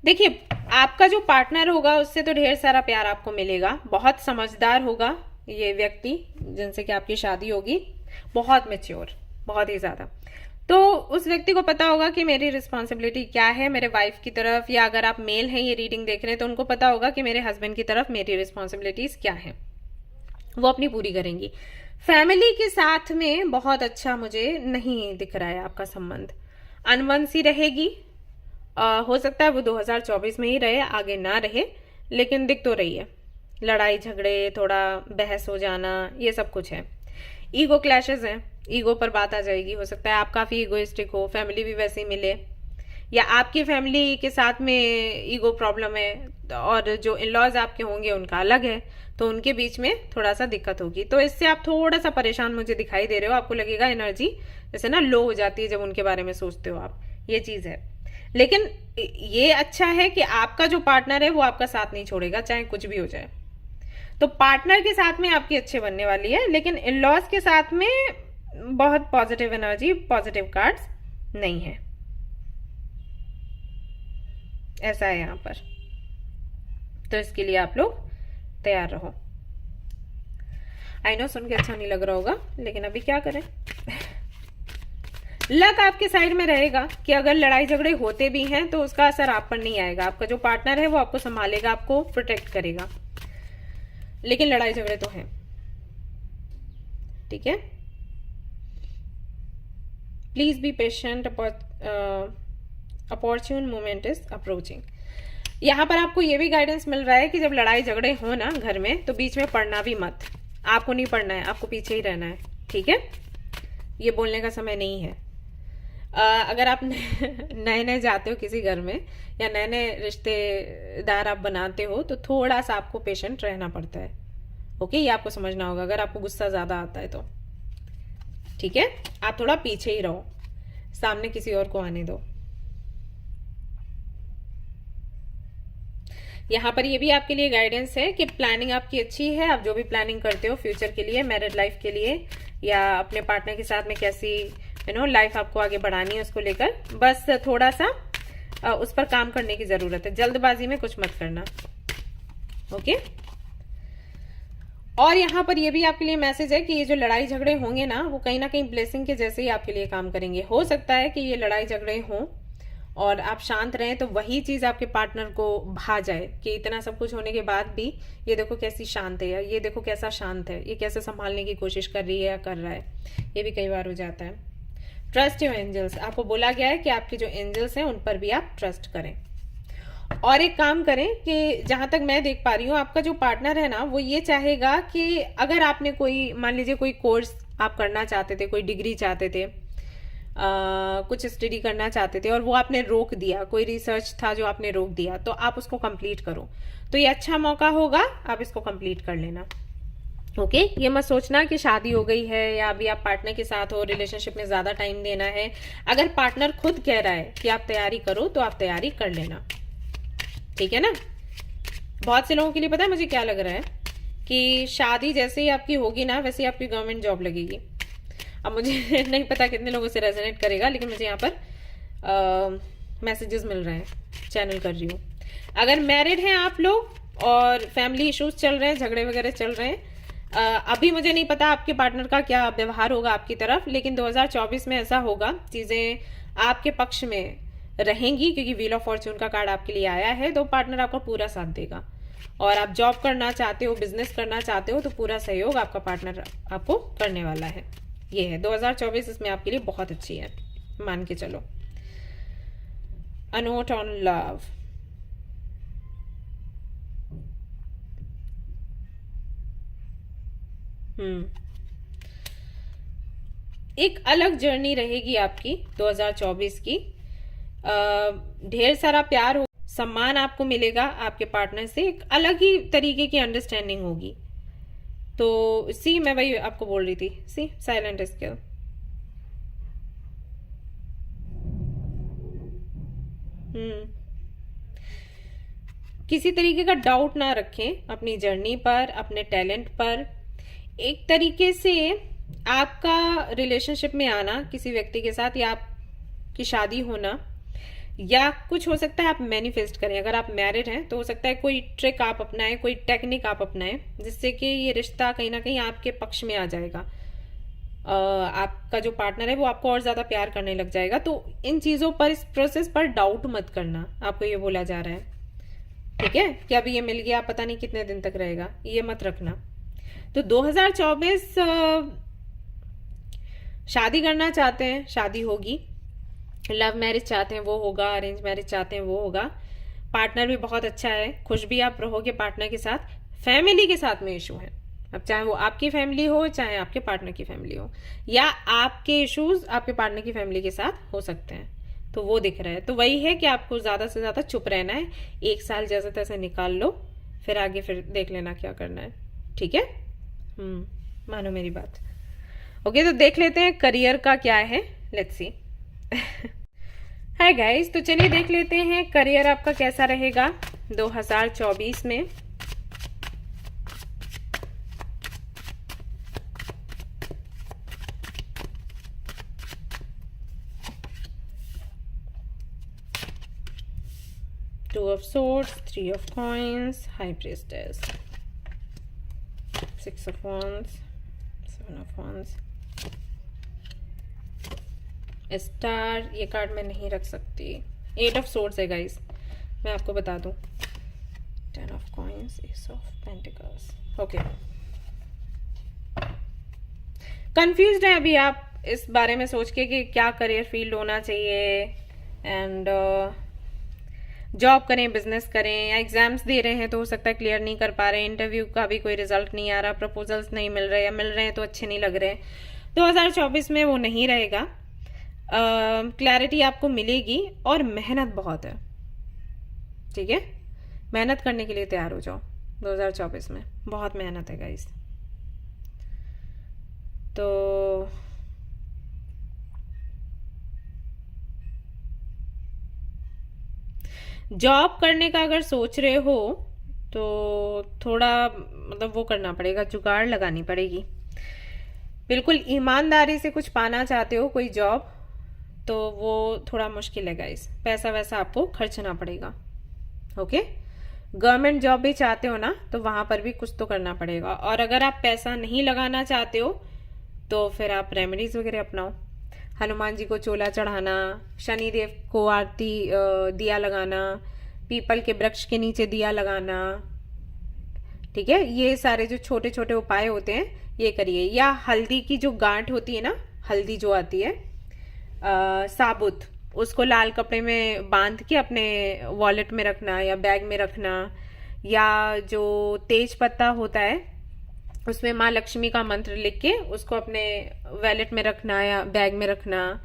देखिए, आपका जो पार्टनर होगा उससे तो ढेर सारा प्यार आपको मिलेगा, बहुत समझदार होगा ये व्यक्ति जिनसे कि आपकी शादी होगी, बहुत मैच्योर, बहुत ही ज्यादा। तो उस व्यक्ति को पता होगा कि मेरी रिस्पॉन्सिबिलिटी क्या है मेरे वाइफ की तरफ, या अगर आप मेल हैं ये रीडिंग देख रहे हैं तो उनको पता होगा कि मेरे हस्बैंड की तरफ मेरी रिस्पॉन्सिबिलिटीज क्या है, वो अपनी पूरी करेंगी। फैमिली के साथ में बहुत अच्छा मुझे नहीं दिख रहा है आपका संबंध, अनबन सी रहेगी। हो सकता है वो 2024 में ही रहे, आगे ना रहे, लेकिन दिख तो रही है। लड़ाई झगड़े, थोड़ा बहस हो जाना, ये सब कुछ है। ईगो क्लैशेस हैं, ईगो पर बात आ जाएगी। हो सकता है आप काफी ईगोइस्टिक हो, फैमिली भी वैसी मिले, या आपकी फैमिली के साथ में ईगो प्रॉब्लम है और जो इन लॉज आपके होंगे उनका अलग है, तो उनके बीच में थोड़ा सा दिक्कत होगी। तो इससे आप थोड़ा सा परेशान मुझे दिखाई दे रहे हो, आपको लगेगा एनर्जी जैसे ना लो हो जाती है जब उनके बारे में सोचते हो आप, ये चीज है। लेकिन ये अच्छा है कि आपका जो पार्टनर है वो आपका साथ नहीं छोड़ेगा, चाहे कुछ भी हो जाए। तो पार्टनर के साथ में आपकी अच्छे बनने वाली है, लेकिन इन लॉज के साथ में बहुत पॉजिटिव एनर्जी, पॉजिटिव कार्ड्स नहीं है, ऐसा है यहां पर। तो इसके लिए आप लोग तैयार रहो। आई नो सुन के अच्छा नहीं लग रहा होगा, लेकिन अभी क्या करें। लक आपके साइड में रहेगा कि अगर लड़ाई झगड़े होते भी हैं तो उसका असर आप पर नहीं आएगा। आपका जो पार्टनर है वो आपको संभालेगा, आपको प्रोटेक्ट करेगा, लेकिन लड़ाई झगड़े तो हैं, ठीक है। Please be patient, opportune moment is approaching. यहां पर आपको ये भी गाइडेंस मिल रहा है कि जब लड़ाई झगड़े हो ना घर में, तो बीच में पड़ना भी मत। आपको नहीं पड़ना है, आपको पीछे ही रहना है, ठीक है। ये बोलने का समय नहीं है। अगर आप नए नए जाते हो किसी घर में, या नए नए रिश्तेदार आप बनाते हो, तो थोड़ा सा आपको पेशेंट रहना पड़ता है, ओके। ये आपको समझना होगा अगर आपको गुस्सा ज्यादा आता है तो, ठीक है। आप थोड़ा पीछे ही रहो, सामने किसी और को आने दो। यहाँ पर ये भी आपके लिए गाइडेंस है कि प्लानिंग आपकी अच्छी है। आप जो भी प्लानिंग करते हो फ्यूचर के लिए, मैरिड लाइफ के लिए, या अपने पार्टनर के साथ में कैसी लाइफ आपको आगे बढ़ानी है, उसको लेकर बस थोड़ा सा उस पर काम करने की जरूरत है। जल्दबाजी में कुछ मत करना, ओके। और यहाँ पर ये भी आपके लिए मैसेज है कि ये जो लड़ाई झगड़े होंगे ना, वो कहीं ना कहीं ब्लेसिंग के जैसे ही आपके लिए काम करेंगे। हो सकता है कि ये लड़ाई झगड़े हों और आप शांत रहें, तो वही चीज आपके पार्टनर को भा जाए कि इतना सब कुछ होने के बाद भी ये देखो कैसी शांत है, या ये देखो कैसा शांत है, ये कैसे संभालने की कोशिश कर रही है या कर रहा है। ये भी कई बार हो जाता है। ट्रस्ट योर एंजल्स, आपको बोला गया है कि आपके जो एंजल्स हैं उन पर भी आप ट्रस्ट करें। और एक काम करें कि जहां तक मैं देख पा रही हूँ, आपका जो पार्टनर है ना, वो ये चाहेगा कि अगर आपने कोई, मान लीजिए कोई कोर्स आप करना चाहते थे, कोई डिग्री चाहते थे, कुछ स्टडी करना चाहते थे और वो आपने रोक दिया, कोई रिसर्च था जो आपने रोक दिया, तो आप उसको कंप्लीट करो। तो ये अच्छा मौका होगा, आप इसको कंप्लीट कर लेना, ओके। ये मत सोचना कि शादी हो गई है या अभी आप पार्टनर के साथ हो, रिलेशनशिप में ज्यादा टाइम देना है। अगर पार्टनर खुद कह रहा है कि आप तैयारी करो, तो आप तैयारी कर लेना, ठीक है ना। बहुत से लोगों के लिए पता है मुझे क्या लग रहा है कि शादी जैसे ही आपकी होगी ना, वैसे ही आपकी गवर्नमेंट जॉब लगेगी। अब मुझे नहीं पता कितने लोगों से रेजोनेट करेगा, लेकिन मुझे यहाँ पर मैसेजेस मिल रहे हैं, चैनल कर रही हूँ। अगर मैरिड हैं आप लोग और फैमिली इश्यूज चल रहे हैं, झगड़े वगैरह चल रहे हैं, अभी मुझे नहीं पता आपके पार्टनर का क्या व्यवहार होगा आपकी तरफ, लेकिन 2024 में ऐसा होगा, चीजें आपके पक्ष में रहेंगी, क्योंकि व्हील ऑफ फॉर्च्यून का कार्ड आपके लिए आया है। तो पार्टनर आपका पूरा साथ देगा, और आप जॉब करना चाहते हो, बिजनेस करना चाहते हो, तो पूरा सहयोग आपका पार्टनर आपको करने वाला है। ये है 2024 इसमें आपके लिए बहुत अच्छी है, मान के चलो। अ नोट ऑन लव, एक अलग जर्नी रहेगी आपकी 2024 की। ढेर सारा प्यार हो, सम्मान आपको मिलेगा आपके पार्टनर से, एक अलग ही तरीके की अंडरस्टैंडिंग होगी। तो सी, मैं वही आपको बोल रही थी, सी साइलेंट स्किल। किसी तरीके का डाउट ना रखें अपनी जर्नी पर, अपने टैलेंट पर। एक तरीके से आपका रिलेशनशिप में आना किसी व्यक्ति के साथ, या आपकी शादी होना, या कुछ हो सकता है आप मैनिफेस्ट करें। अगर आप मैरिड हैं तो हो सकता है कोई ट्रिक आप अपनाएं, कोई टेक्निक आप अपनाएं, जिससे कि ये रिश्ता कहीं ना कहीं आपके पक्ष में आ जाएगा। आपका जो पार्टनर है वो आपको और ज्यादा प्यार करने लग जाएगा। तो इन चीजों पर, इस प्रोसेस पर डाउट मत करना, आपको ये बोला जा रहा है, ठीक है, कि अभी ये मिल गया, पता नहीं कितने दिन तक रहेगा, ये मत रखना। तो 2024 शादी करना चाहते हैं, शादी होगी। लव मैरिज चाहते हैं, वो होगा। अरेंज मैरिज चाहते हैं, वो होगा। पार्टनर भी बहुत अच्छा है, खुश भी आप रहोगे पार्टनर के साथ। फैमिली के साथ में इशू है, अब चाहे वो आपकी फैमिली हो, चाहे आपके पार्टनर की फैमिली हो, या आपके इश्यूज आपके पार्टनर की फैमिली के साथ हो सकते हैं, तो वो दिख रहा है। तो वही है कि आपको ज्यादा से ज्यादा चुप रहना है, 1 साल जैसे तैसे निकाल लो, फिर आगे फिर देख लेना क्या करना है, ठीक है। मानो मेरी बात। ओके, तो देख लेते हैं करियर का क्या है, लेट्स सी। हाय गाइस, तो चलिए देख लेते हैं करियर आपका कैसा रहेगा 2024 में। Two of Swords, Three of Coins, High Priestess, Six of Wands, Seven of Wands, star. ये कार्ड मैं नहीं रख सकती। 8 ऑफ Swords है गाइस, मैं आपको बता दूं। 10 of Coins, Ace of Pentacles। Okay, confused है अभी आप इस बारे में सोच के कि क्या करियर फील्ड होना चाहिए, एंड जॉब करें, बिजनेस करें, या एग्जाम्स दे रहे हैं तो हो सकता है क्लियर नहीं कर पा रहे हैं, इंटरव्यू का भी कोई रिजल्ट नहीं आ रहा, प्रपोजल्स नहीं मिल रहे, या मिल रहे हैं तो अच्छे नहीं लग रहे। 2024 में वो नहीं रहेगा। क्लैरिटी आपको मिलेगी, और मेहनत बहुत है, ठीक है। मेहनत करने के लिए तैयार हो जाओ, 2024 में बहुत मेहनत है गाइस। तो जॉब करने का अगर सोच रहे हो तो थोड़ा मतलब वो करना पड़ेगा, जुगाड़ लगानी पड़ेगी। बिल्कुल ईमानदारी से कुछ पाना चाहते हो कोई जॉब, तो वो थोड़ा मुश्किल है गाइस, पैसा वैसा आपको खर्चना पड़ेगा। ओके, गवर्नमेंट जॉब भी चाहते हो ना, तो वहां पर भी कुछ तो करना पड़ेगा। और अगर आप पैसा नहीं लगाना चाहते हो तो फिर आप रेमेडीज वगैरह अपनाओ। हनुमान जी को चोला चढ़ाना, शनि देव को आरती दिया लगाना, पीपल के वृक्ष के नीचे दिया लगाना, ठीक है। ये सारे जो छोटे छोटे उपाय होते हैं ये करिए। या हल्दी की जो गांठ होती है ना, हल्दी जो आती है साबुत, उसको लाल कपड़े में बांध के अपने वॉलेट में रखना या बैग में रखना। या जो तेज पत्ता होता है उसमें माँ लक्ष्मी का मंत्र लिख के उसको अपने वॉलेट में रखना या बैग में रखना।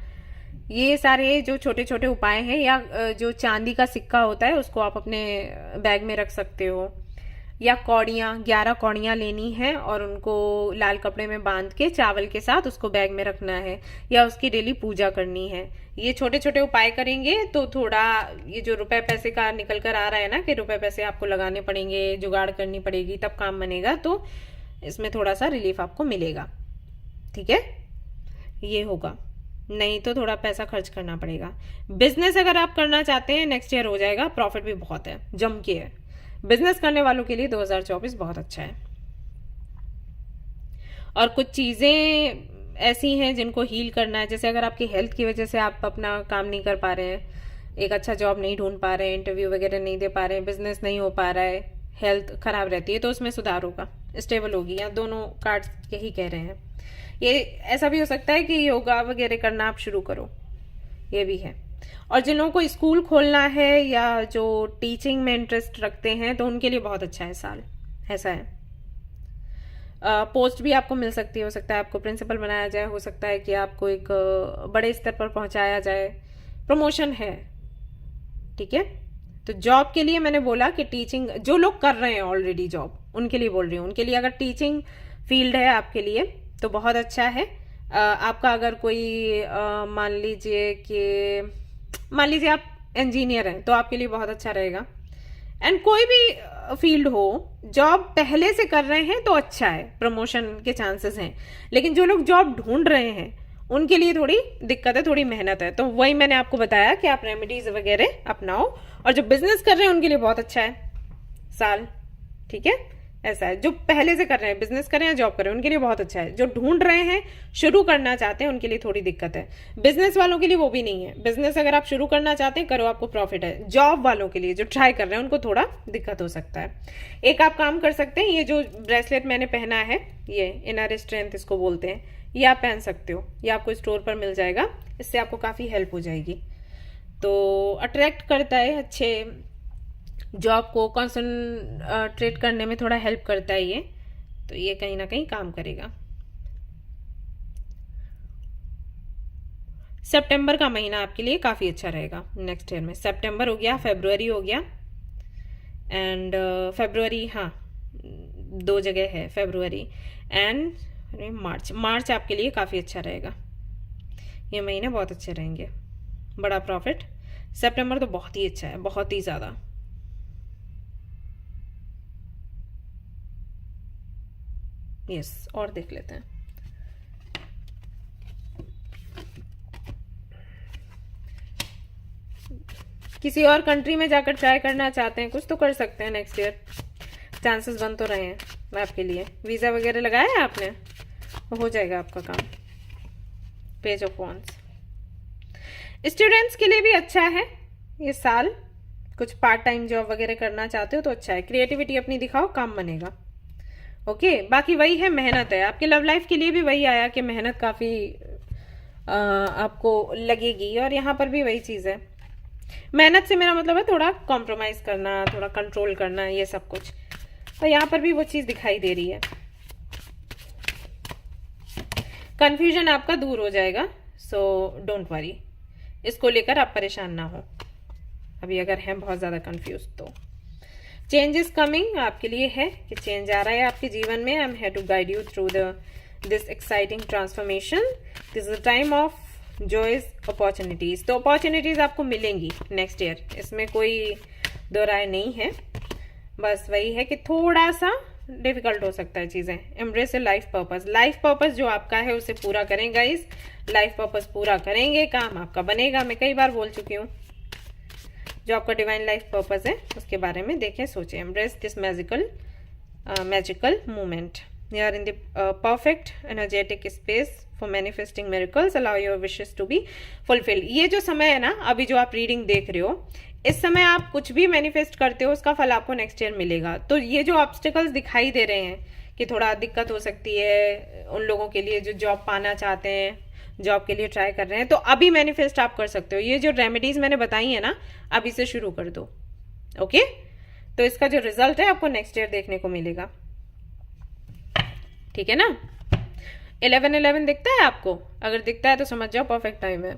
ये सारे जो छोटे छोटे उपाय हैं। या जो चांदी का सिक्का होता है उसको आप अपने बैग में रख सकते हो। या कौड़ियाँ, 11 कौड़ियाँ लेनी है और उनको लाल कपड़े में बांध के चावल के साथ उसको बैग में रखना है, या उसकी डेली पूजा करनी है। ये छोटे छोटे उपाय करेंगे तो थोड़ा ये जो रुपए पैसे का निकल कर आ रहा है ना कि रुपए पैसे आपको लगाने पड़ेंगे, जुगाड़ करनी पड़ेगी तब काम बनेगा, तो इसमें थोड़ा सा रिलीफ आपको मिलेगा, ठीक है। ये होगा, नहीं तो थोड़ा पैसा खर्च करना पड़ेगा। बिजनेस अगर आप करना चाहते हैं नेक्स्ट ईयर हो जाएगा, प्रॉफिट भी बहुत है, जम के है। बिजनेस करने वालों के लिए 2024 बहुत अच्छा है। और कुछ चीजें ऐसी हैं जिनको हील करना है, जैसे अगर आपकी हेल्थ की वजह से आप अपना काम नहीं कर पा रहे हैं, एक अच्छा जॉब नहीं ढूंढ पा रहे हैं, इंटरव्यू वगैरह नहीं दे पा रहे हैं, बिजनेस नहीं हो पा रहा है, हेल्थ खराब रहती है, तो उसमें सुधार होगा, स्टेबल होगी। या दोनों कार्ड्स यही कह रहे हैं। ये ऐसा भी हो सकता है कि योगा वगैरह करना आप शुरू करो, ये भी है। और जिन लोगों को स्कूल खोलना है या जो टीचिंग में इंटरेस्ट रखते हैं तो उनके लिए बहुत अच्छा है साल, ऐसा है। पोस्ट भी आपको मिल सकती है, हो सकता है आपको प्रिंसिपल बनाया जाए, हो सकता है कि आपको एक बड़े स्तर पर पहुंचाया जाए, प्रमोशन है, ठीक है। तो जॉब के लिए मैंने बोला कि टीचिंग, जो लोग कर रहे हैं ऑलरेडी जॉब, उनके लिए बोल रही हूँ, उनके लिए अगर टीचिंग फील्ड है आपके लिए तो बहुत अच्छा है। आपका अगर कोई मान लीजिए आप इंजीनियर हैं तो आपके लिए बहुत अच्छा रहेगा। एंड कोई भी फील्ड हो, जॉब पहले से कर रहे हैं तो अच्छा है, प्रमोशन के चांसेस हैं। लेकिन जो लोग जॉब ढूंढ रहे हैं उनके लिए थोड़ी दिक्कत है, थोड़ी मेहनत है। तो वही मैंने आपको बताया कि आप रेमेडीज वगैरह अपनाओ। और जो बिजनेस कर रहे हैं उनके लिए बहुत अच्छा है साल, ठीक है। ऐसा है, जो पहले से कर रहे हैं, बिजनेस कर रहे हैं, जॉब कर रहे हैं, उनके लिए बहुत अच्छा है। जो ढूंढ रहे हैं, शुरू करना चाहते हैं, उनके लिए थोड़ी दिक्कत है। बिजनेस वालों के लिए वो भी नहीं है। बिजनेस अगर आप शुरू करना चाहते हैं, करो, आपको प्रॉफिट है। जॉब वालों के लिए, जो ट्राई कर रहे हैं, उनको थोड़ा दिक्कत हो सकता है। एक आप काम कर सकते हैं, ये जो ब्रेसलेट मैंने पहना है, ये इनर स्ट्रेंथ इसको बोलते हैं, ये आप पहन सकते हो। ये आपको स्टोर पर मिल जाएगा, इससे आपको काफ़ी हेल्प हो जाएगी। तो अट्रैक्ट करता है, अच्छे जॉब को कंसंट्रेट करने में थोड़ा हेल्प करता है ये। तो ये कहीं ना कहीं काम करेगा। सितंबर का महीना आपके लिए काफ़ी अच्छा रहेगा नेक्स्ट ईयर में। सितंबर हो गया, फरवरी हो गया, एंड फरवरी, हाँ 2 जगह है, फरवरी एंड मार्च। मार्च आपके लिए काफ़ी अच्छा रहेगा। ये महीने बहुत अच्छे रहेंगे, बड़ा प्रॉफिट। सितंबर तो बहुत ही अच्छा है, बहुत ही ज़्यादा। यस, और देख लेते हैं। किसी और कंट्री में जाकर ट्राई करना चाहते हैं, कुछ तो कर सकते हैं नेक्स्ट ईयर। चांसेस बन तो रहे हैं आपके लिए। वीज़ा वगैरह लगाया है आपने, हो जाएगा आपका काम। पेज ऑफ वॉन्ड्स स्टूडेंट्स के लिए भी अच्छा है ये साल। कुछ पार्ट टाइम जॉब वगैरह करना चाहते हो तो अच्छा है। क्रिएटिविटी अपनी दिखाओ, काम बनेगा। ओके, बाकी वही है, मेहनत है। आपके लव लाइफ के लिए भी वही आया कि मेहनत काफ़ी आपको लगेगी, और यहाँ पर भी वही चीज़ है। मेहनत से मेरा मतलब है थोड़ा कॉम्प्रोमाइज़ करना, थोड़ा कंट्रोल करना, ये सब कुछ। तो यहाँ पर भी वो चीज़ दिखाई दे रही है। कन्फ्यूजन आपका दूर हो जाएगा, सो डोंट वरी। इसको लेकर आप परेशान ना हो अभी, अगर हैं बहुत ज़्यादा कंफ्यूज तो। चेंज इज कमिंग आपके लिए है कि चेंज आ रहा है आपके जीवन में। I am here to guide you through this exciting transformation. This is the time of joys opportunities. तो अपॉर्चुनिटीज आपको मिलेंगी नेक्स्ट ईयर, इसमें कोई दो राय नहीं है। बस वही है कि थोड़ा सा डिफिकल्ट हो सकता है चीज़ें। एम्ब्रेस ए लाइफ पर्पस। लाइफ पर्पस जो आपका है उसे पूरा करें गाइस। लाइफ पर्पस पूरा करेंगे, काम आपका बनेगा। मैं कई बार बोल चुकी हूँ। जो आपका डिवाइन लाइफ पर्पस है उसके बारे में देखें, सोचें। Embrace this magical moment. You are in the perfect energetic space for manifesting miracles. Allow your wishes to be fulfil. ये जो समय है ना, अभी जो आप रीडिंग देख रहे हो, इस समय आप कुछ भी मैनिफेस्ट करते हो उसका फल आपको नेक्स्ट ईयर मिलेगा। तो ये जो ऑब्स्टिकल्स दिखाई दे रहे हैं कि थोड़ा दिक्कत हो सकती है उन लोगों के लिए जो जॉब पाना चाहते हैं, जॉब के लिए ट्राई कर रहे हैं, तो अभी मैनिफेस्ट आप कर सकते हो। ये जो रेमेडीज मैंने बताई है ना, अभी से शुरू कर दो। ओके, तो इसका जो रिजल्ट है आपको नेक्स्ट ईयर देखने को मिलेगा। ठीक है ना। 11-11 दिखता है आपको? अगर दिखता है तो समझ जाओ परफेक्ट टाइम है।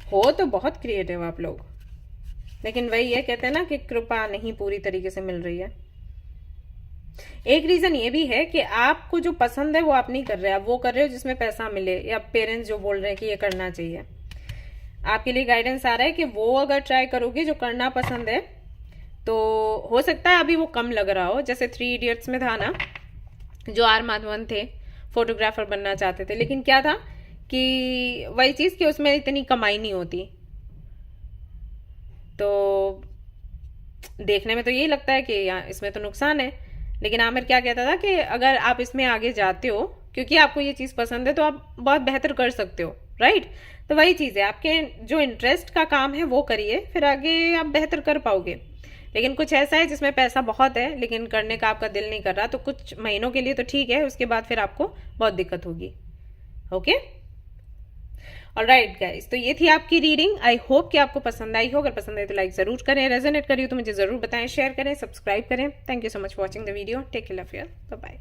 हो तो बहुत क्रिएटिव आप लोग, लेकिन वही है, कहते हैं ना कि कृपा नहीं पूरी तरीके से मिल रही है। एक रीजन ये भी है कि आपको जो पसंद है वो आप नहीं कर रहे, आप वो कर रहे हो जिसमें पैसा मिले, या पेरेंट्स जो बोल रहे हैं कि ये करना चाहिए। आपके लिए गाइडेंस आ रहा है कि वो अगर ट्राई करोगे जो करना पसंद है तो हो सकता है अभी वो कम लग रहा हो। जैसे 3 इडियट्स में था ना, जो आर माधवन थे, फोटोग्राफर बनना चाहते थे, लेकिन क्या था कि वही चीज कि उसमें इतनी कमाई नहीं होती। तो देखने में तो यही लगता है कि इसमें तो नुकसान है, लेकिन आमिर क्या कहता था कि अगर आप इसमें आगे जाते हो, क्योंकि आपको ये चीज पसंद है, तो आप बहुत बेहतर कर सकते हो, राइट। तो वही चीज है, आपके जो इंटरेस्ट का काम है वो करिए, फिर आगे आप बेहतर कर पाओगे। लेकिन कुछ ऐसा है जिसमें पैसा बहुत है लेकिन करने का आपका दिल नहीं कर रहा, तो कुछ महीनों के लिए तो ठीक है, उसके बाद फिर आपको बहुत दिक्कत होगी। ओके, ऑलराइट गाइस, तो ये थी आपकी रीडिंग। आई होप कि आपको पसंद आई हो। अगर पसंद आई तो लाइक जरूर करें, रेजोनेट करिए तो मुझे जरूर बताएं, शेयर करें, सब्सक्राइब करें। Thank you so much for watching the video. Take care, love you, bye bye.